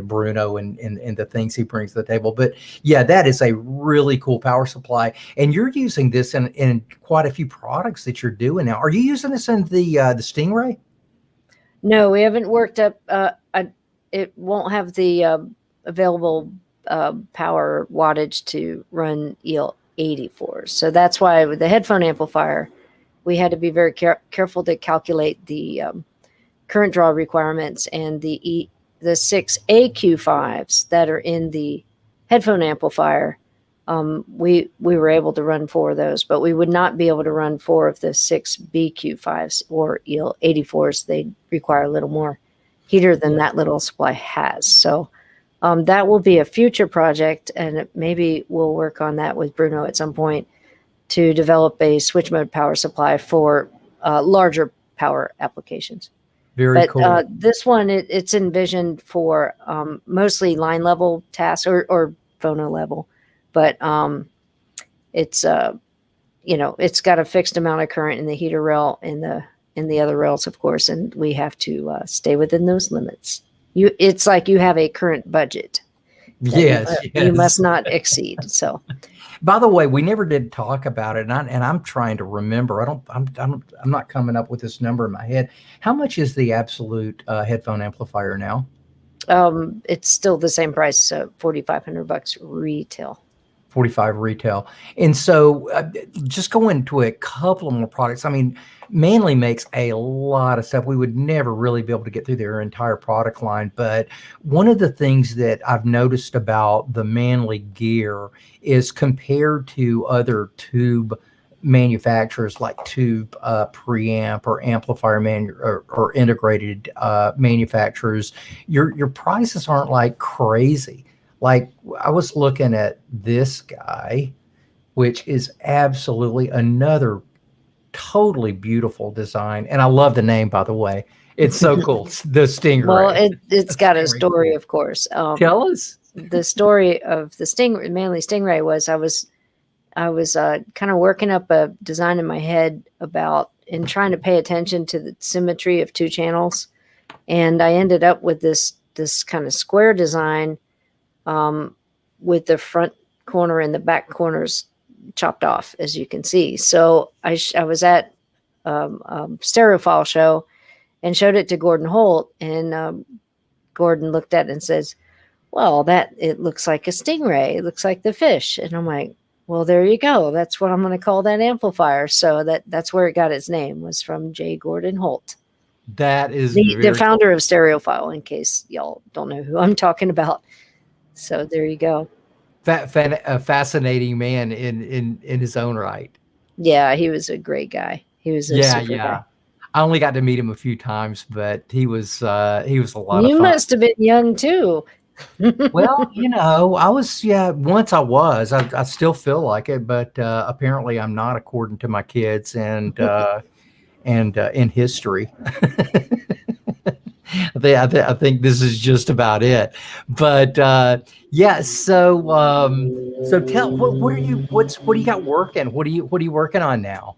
Bruno and the things he brings to the table. But yeah, that is a really cool power supply. And you're using this in quite a few products that you're doing now. Are you using this in the Stingray? No, we haven't worked up. It won't have the available power wattage to run 84s. So that's why with the headphone amplifier, we had to be very careful to calculate the current draw requirements, and the 6 AQ5s that are in the headphone amplifier. We were able to run 4 of those, but we would not be able to run 4 of the 6 BQ5s or EL84s. They require a little more heater than that little supply has. So that will be a future project, and maybe we'll work on that with Bruno at some point to develop a switch mode power supply for larger power applications. Very cool. This one, it's envisioned for mostly line level tasks or phono level, but it's it's got a fixed amount of current in the heater rail in the other rails, of course, and we have to stay within those limits. It's like you have a current budget. Yes, you must not exceed. So, by the way, we never did talk about it, and I'm trying to remember. I'm not coming up with this number in my head. How much is the absolute headphone amplifier now? It's still the same price, so $4,500 retail. 45 retail. And so just go into a couple of more products. I mean, Manley makes a lot of stuff. We would never really be able to get through their entire product line. But one of the things that I've noticed about the Manley gear is compared to other tube manufacturers like tube preamp or amplifier or integrated manufacturers, your prices aren't like crazy. Like I was looking at this guy, which is absolutely another totally beautiful design. And I love the name, by the way. It's so cool. The Stingray. Well, it's got a story, of course. Tell us. The story of the Manley Stingray was I was kind of working up a design in my head and trying to pay attention to the symmetry of 2 channels. And I ended up with this kind of square design with the front corner and the back corners chopped off, as you can see. So I was at a stereophile show and showed it to Gordon Holt, and Gordon looked at it and says, well, it looks like a stingray. It looks like the fish. And I'm like, well, there you go. That's what I'm going to call that amplifier. So that's where it got its name, was from J. Gordon Holt. That is the founder of Stereophile, in case y'all don't know who I'm talking about. So there you go. A fascinating man in his own right. Yeah, he was a great guy. He was a super guy. I only got to meet him a few times, but he was a lot of fun. You must have been young too. Well, I was, once I was. I still feel like it, but apparently I'm not, according to my kids and in history. I think this is just about it. But so tell what do you got working? What are you working on now?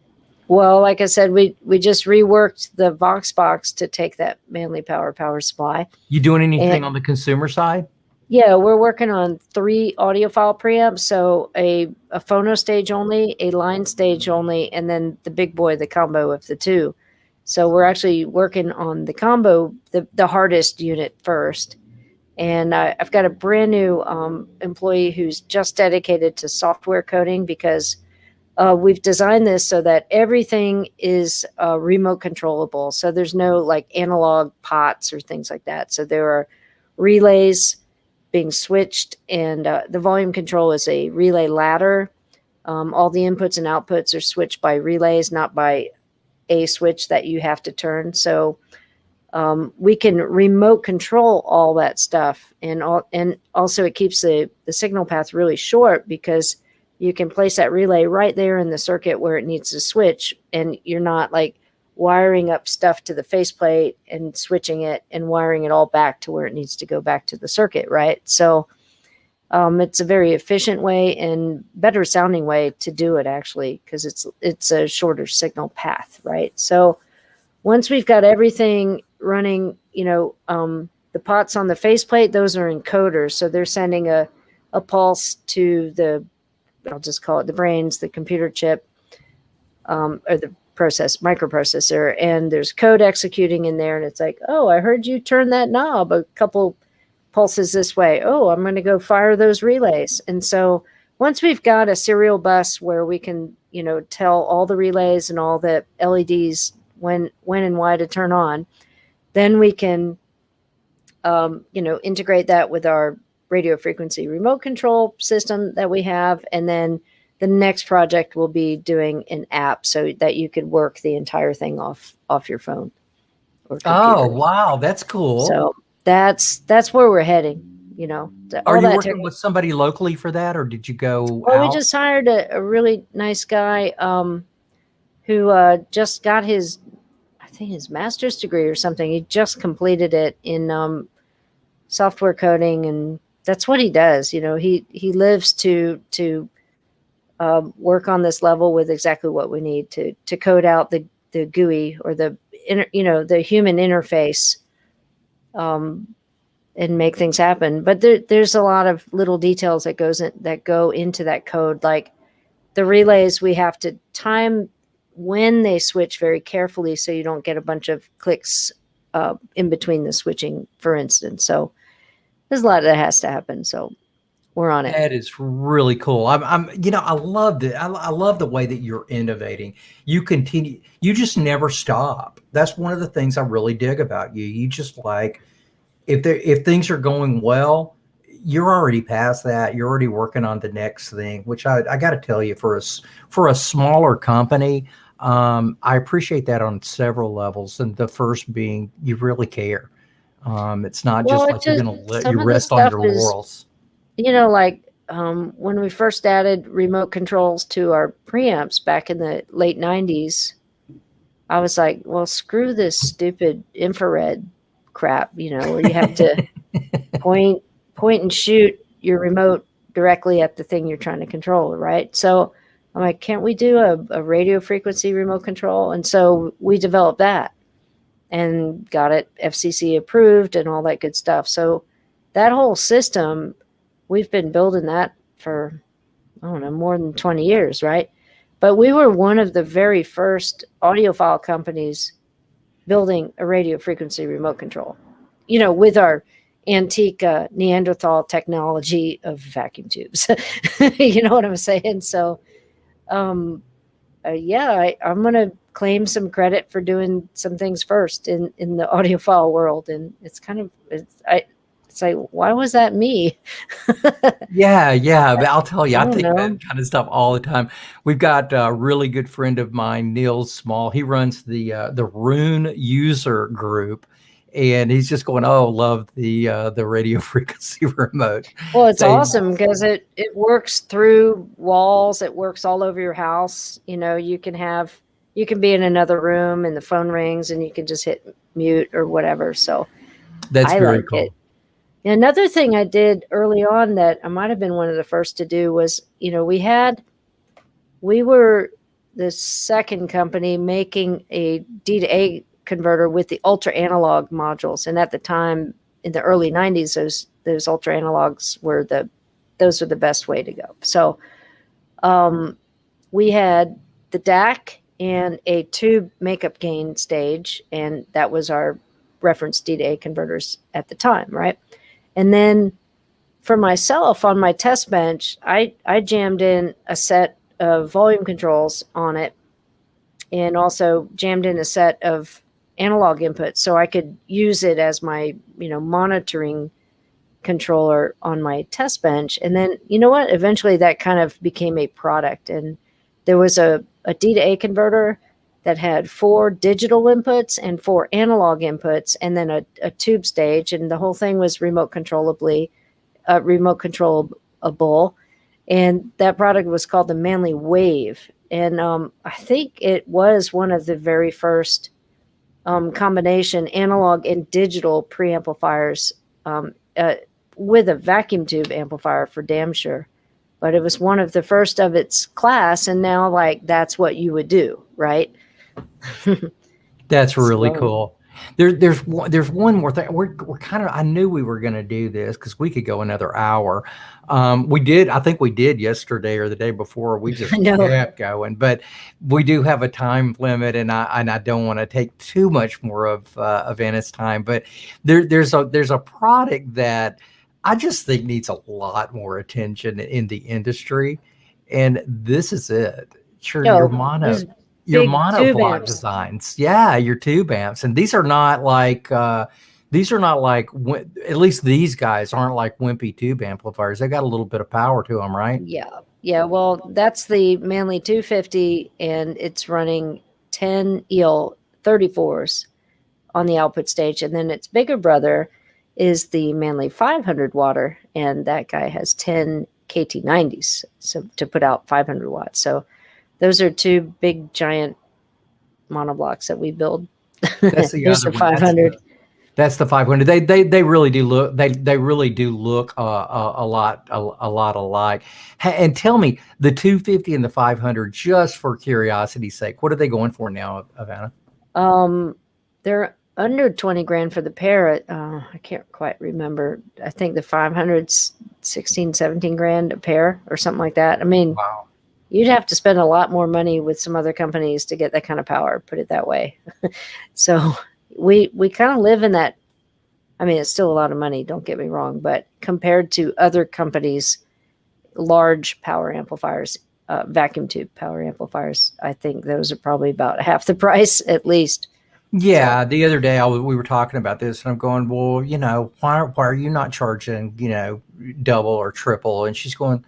Well, like I said, we just reworked the Voxbox to take that Manley power supply. You doing anything on the consumer side? Yeah, we're working on 3 audiophile preamps, so a phono stage only, a line stage only, and then the big boy, the combo of the 2. So we're actually working on the combo, the hardest unit first. And I've got a brand new employee who's just dedicated to software coding, because we've designed this so that everything is remote controllable. So there's no like analog pots or things like that. So there are relays being switched, and the volume control is a relay ladder. All the inputs and outputs are switched by relays, not by a switch that you have to turn. So we can remote control all that stuff, and also it keeps the signal path really short, because you can place that relay right there in the circuit where it needs to switch, and you're not like wiring up stuff to the faceplate and switching it and wiring it all back to where it needs to go back to the circuit, right? So it's a very efficient way and better sounding way to do it, actually, because it's a shorter signal path, right? So once we've got everything running, the pots on the faceplate, those are encoders. So they're sending a pulse to I'll just call it the brains, the computer chip, or the microprocessor, and there's code executing in there, and it's like, oh, I heard you turn that knob a couple pulses this way. Oh, I'm going to go fire those relays. And so once we've got a serial bus where we can, tell all the relays and all the LEDs when and why to turn on, then we can, integrate that with our radio frequency remote control system that we have. And then the next project will be doing an app so that you could work the entire thing off your phone or computer. Oh, wow. That's cool. So that's where we're heading. Are you working with somebody locally for that, or did you go out? We just hired a really nice guy who just got his master's degree or something. He just completed it in software coding, and that's what he does. He lives to work on this level with exactly what we need to code out the GUI or the human interface. And make things happen. But there's a lot of little details that go into that code. Like the relays, we have to time when they switch very carefully so you don't get a bunch of clicks in between the switching, for instance. So there's a lot that has to happen. So we're on it. That is really cool. I love it. I love the way that you're innovating. You continue. You just never stop. That's one of the things I really dig about you. You just if things are going well, you're already past that. You're already working on the next thing, which I got to tell you, for a smaller company, I appreciate that on several levels. And the first being, you really care. It's not just like you're going to let you rest on your laurels. When we first added remote controls to our preamps back in the late 90s, I was like, well, screw this stupid infrared crap, where you have to point and shoot your remote directly at the thing you're trying to control, right? So I'm like, can't we do a radio frequency remote control? And so we developed that and got it FCC approved and all that good stuff. So that whole system, we've been building that for, I don't know, more than 20 years, right? But we were one of the very first audiophile companies building a radio frequency remote control, with our antique Neanderthal technology of vacuum tubes. You know what I'm saying? So, I'm going to claim some credit for doing some things first in the audiophile world. And it's like, why was that me? Yeah. But I'll tell you, I think that kind of stuff all the time. We've got a really good friend of mine, Neil Small. He runs the Rune user group, and he's just going, love the radio frequency remote. Well, it's awesome because it works through walls. It works all over your house. You can be in another room and the phone rings and you can just hit mute or whatever. So that's very cool. Another thing I did early on that I might have been one of the first to do was, we were the second company making a D-to-A converter with the ultra analog modules. And at the time in the early 90s, those ultra analogs were the best way to go. So we had the DAC and a tube makeup gain stage, and that was our reference D-to-A converters at the time, right? And then for myself on my test bench, I jammed in a set of volume controls on it and also jammed in a set of analog inputs so I could use it as my, monitoring controller on my test bench. And then, eventually that kind of became a product. And there was a D-to-A converter that had 4 digital inputs and 4 analog inputs, and then a tube stage. And the whole thing was remote controllable. And that product was called the Manley Wave. And I think it was one of the very first combination analog and digital preamplifiers with a vacuum tube amplifier for damn sure. But it was one of the first of its class. And now, that's what you would do, right? That's really cool. There's one more thing. We're kind of, I knew we were going to do this because we could go another hour. I think we did yesterday or the day before. We just kept going, but we do have a time limit, and I don't want to take too much more of Anna's time. But there's a product that I just think needs a lot more attention in the industry, and this is it. Sure, No, those your big tube monoblock amps. designs, yeah, your tube amps, and these are not like at least these guys aren't like wimpy tube amplifiers. They got a little bit of power to them, right? Yeah. Yeah. Well, that's the Manley 250, and it's running 10 EL 34s on the output stage. And then its bigger brother is the Manley 500 watter, and that guy has 10 KT90s, so to put out 500 watts. So those are two big giant monoblocks that we build. That's the Here's other the one. 500. That's the 500. They really do look they really do look a lot alike. And tell me, the 250 and the 500, just for curiosity's sake, what are they going for now, Havana? They're under 20 grand for the pair. I can't quite remember. I think the 500's 16, 17 grand a pair or something like that. I mean, Wow. you'd have to spend a lot more money with some other companies to get that kind of power, put it that way. So we kind of live in that. I mean, it's still a lot of money, don't get me wrong, but compared to other companies, large power amplifiers, vacuum tube power amplifiers, I think those are probably about half the price at least. Yeah, the other day we were talking about this, and I'm going, well, why are you not charging, double or triple? And she's going,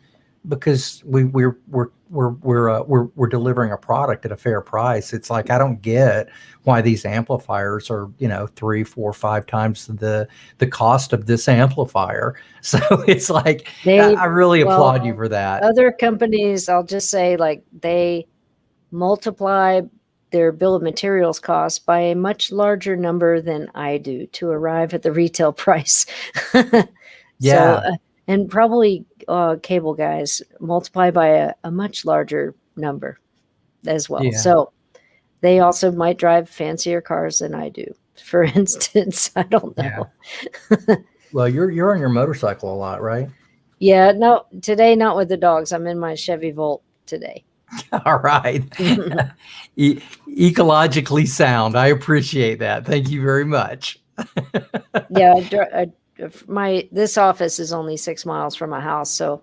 because we're delivering a product at a fair price. It's like, I don't get why these amplifiers are 3, 4, 5 times the cost of this amplifier. So it's like, I really applaud you for that. Other companies, I'll just say, like, they multiply their bill of materials costs by a much larger number than I do to arrive at the retail price. Yeah. So, and probably cable guys multiply by a much larger number as well. Yeah. So they also might drive fancier cars than I do, for instance. I don't know. Yeah. Well, you're on your motorcycle a lot, right? Yeah, no, today not with the dogs. I'm in my Chevy Volt today. All right. Ecologically sound. I appreciate that. Thank you very much. Yeah, this office is only 6 miles from my house, so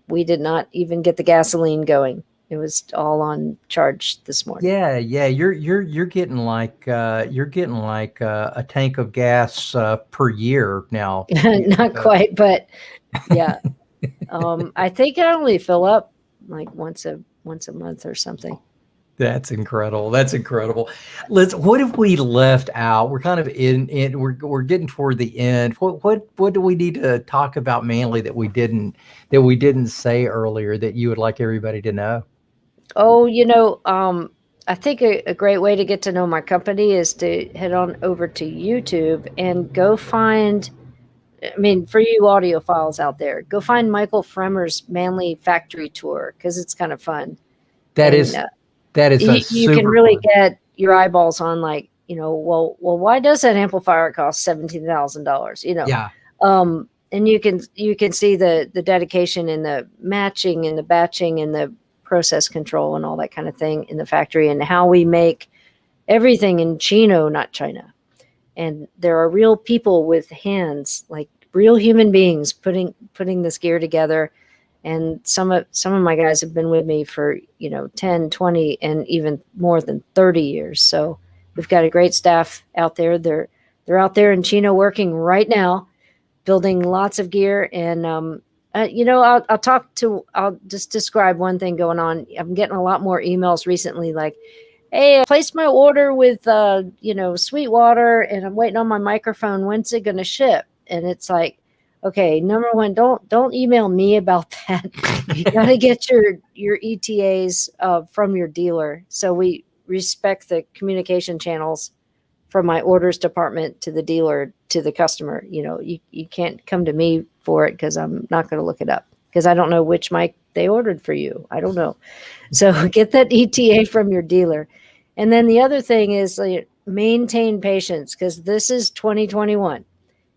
we did not even get the gasoline going. It was all on charge this morning. Yeah. You're getting like a tank of gas per year now. Not quite, but yeah. I think I only fill up like once a month or something. That's incredible. That's incredible. What have we left out? We're kind of we're getting toward the end. What do we need to talk about Manley that we didn't say earlier that you would like everybody to know? Oh, I think a great way to get to know my company is to head on over to YouTube and go find, I mean, for you audiophiles out there, go find Michael Fremer's Manley factory tour, because it's kind of fun. That is you can really get your eyeballs on, like, well, why does that amplifier cost $17,000? Yeah. And you can see the dedication in the matching and the batching and the process control and all that kind of thing in the factory, and how we make everything in Chino, not China. And there are real people with hands, like real human beings putting this gear together. And some of my guys have been with me for 10, 20, and even more than 30 years. So we've got a great staff out there. They're out there in Chino working right now, building lots of gear. And I'll just describe one thing going on. I'm getting a lot more emails recently, like, hey, I placed my order with Sweetwater, and I'm waiting on my microphone. When's it going to ship? And it's like, okay, number one, don't email me about that. You got to get your ETAs from your dealer. So we respect the communication channels from my orders department to the dealer to the customer. You can't come to me for it, because I'm not going to look it up, because I don't know which mic they ordered for you. I don't know. So get that ETA from your dealer. And then the other thing is, maintain patience, because this is 2021.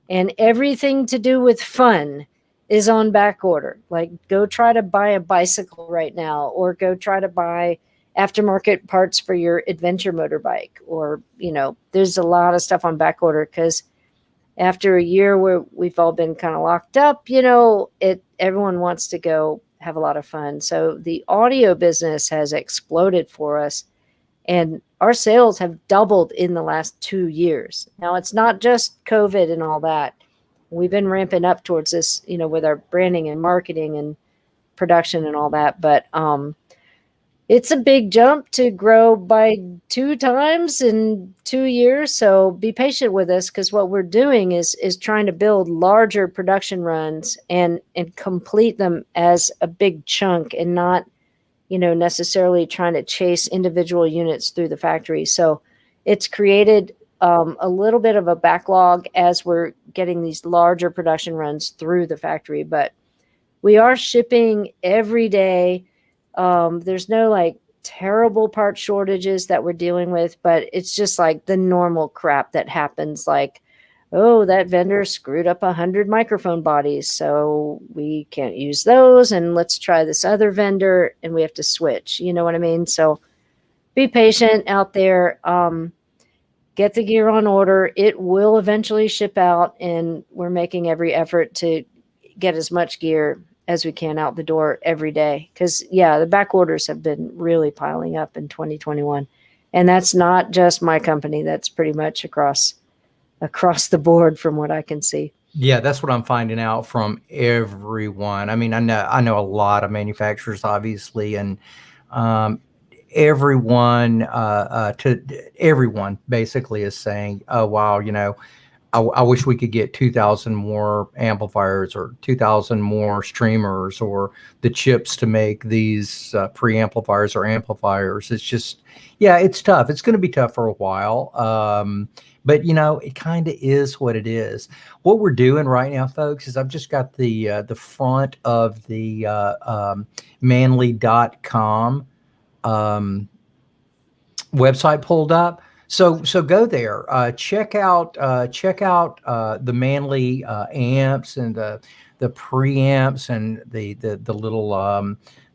And everything to do with fun is on back order. Like, go try to buy a bicycle right now, or go try to buy aftermarket parts for your adventure motorbike, or, there's a lot of stuff on back order, because after a year where we've all been kind of locked up, everyone wants to go have a lot of fun. So the audio business has exploded for us, and our sales have doubled in the last 2 years. Now, it's not just COVID and all that. We've been ramping up towards this, with our branding and marketing and production and all that. But it's a big jump to grow by 2 times in 2 years. So be patient with us, because what we're doing is trying to build larger production runs and complete them as a big chunk, and not, necessarily trying to chase individual units through the factory. So it's created a little bit of a backlog as we're getting these larger production runs through the factory, but we are shipping every day. There's no like terrible part shortages that we're dealing with, but it's just like the normal crap that happens. Like, oh, that vendor screwed up 100 microphone bodies, so we can't use those, and let's try this other vendor, and we have to switch. You know what I mean? So be patient out there. Get the gear on order. It will eventually ship out, and we're making every effort to get as much gear as we can out the door every day. Because, the back orders have been really piling up in 2021. And that's not just my company. That's pretty much across the board from what I can see. Yeah, that's what I'm finding out from everyone. I mean, I know a lot of manufacturers, obviously, and everyone basically is saying, "Oh, wow, I wish we could get 2,000 more amplifiers or 2,000 more streamers or the chips to make these preamplifiers or amplifiers." It's just, it's tough. It's going to be tough for a while. But it kind of is what it is. What we're doing right now, folks, is I've just got the front of the Manley.com website pulled up. So go there, check out the Manley amps and the preamps and the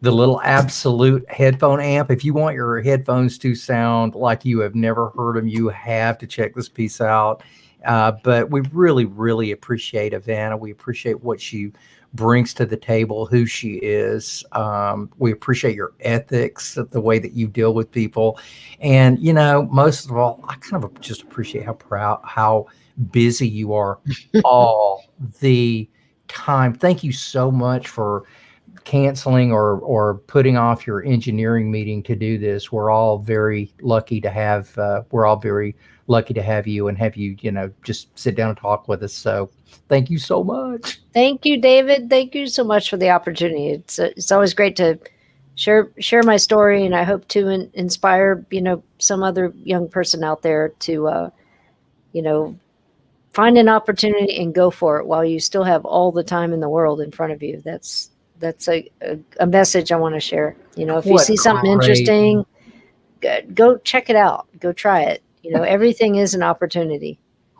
little absolute headphone amp. If you want your headphones to sound like you have never heard them, you have to check this piece out. But we really, really appreciate Ivana. We appreciate what she brings to the table, who she is. We appreciate your ethics, the way that you deal with people. And, most of all, I kind of just appreciate how busy you are all the time. Thank you so much for canceling or putting off your engineering meeting to do this. We're all very lucky to have you and have you, just sit down and talk with us. So thank you so much. Thank you, David. Thank you so much for the opportunity. It's always great to share my story, and I hope to inspire, some other young person out there to, find an opportunity and go for it while you still have all the time in the world in front of you. That's a message I want to share. If you see something interesting, go check it out. Go try it. Everything is an opportunity.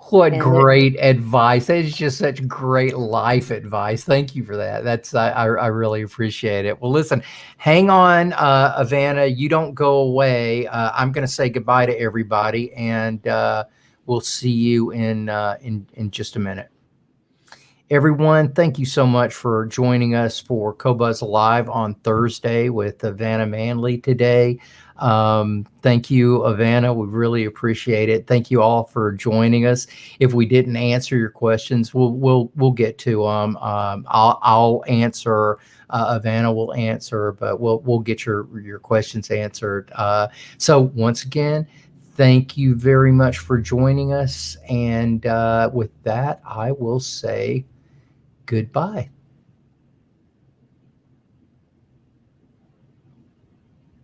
What great advice. That is just such great life advice. Thank you for that. I really appreciate it. Well, listen, hang on, Ivana, you don't go away. I'm going to say goodbye to everybody, and we'll see you in just a minute. Everyone, thank you so much for joining us for Qobuz Live on Thursday with Ivana Manley today. Thank you, Ivana. We really appreciate it. Thank you all for joining us. If we didn't answer your questions, we'll get to them. I'll answer. Ivana will answer, but we'll get your questions answered. So once again, thank you very much for joining us. And with that, I will say goodbye.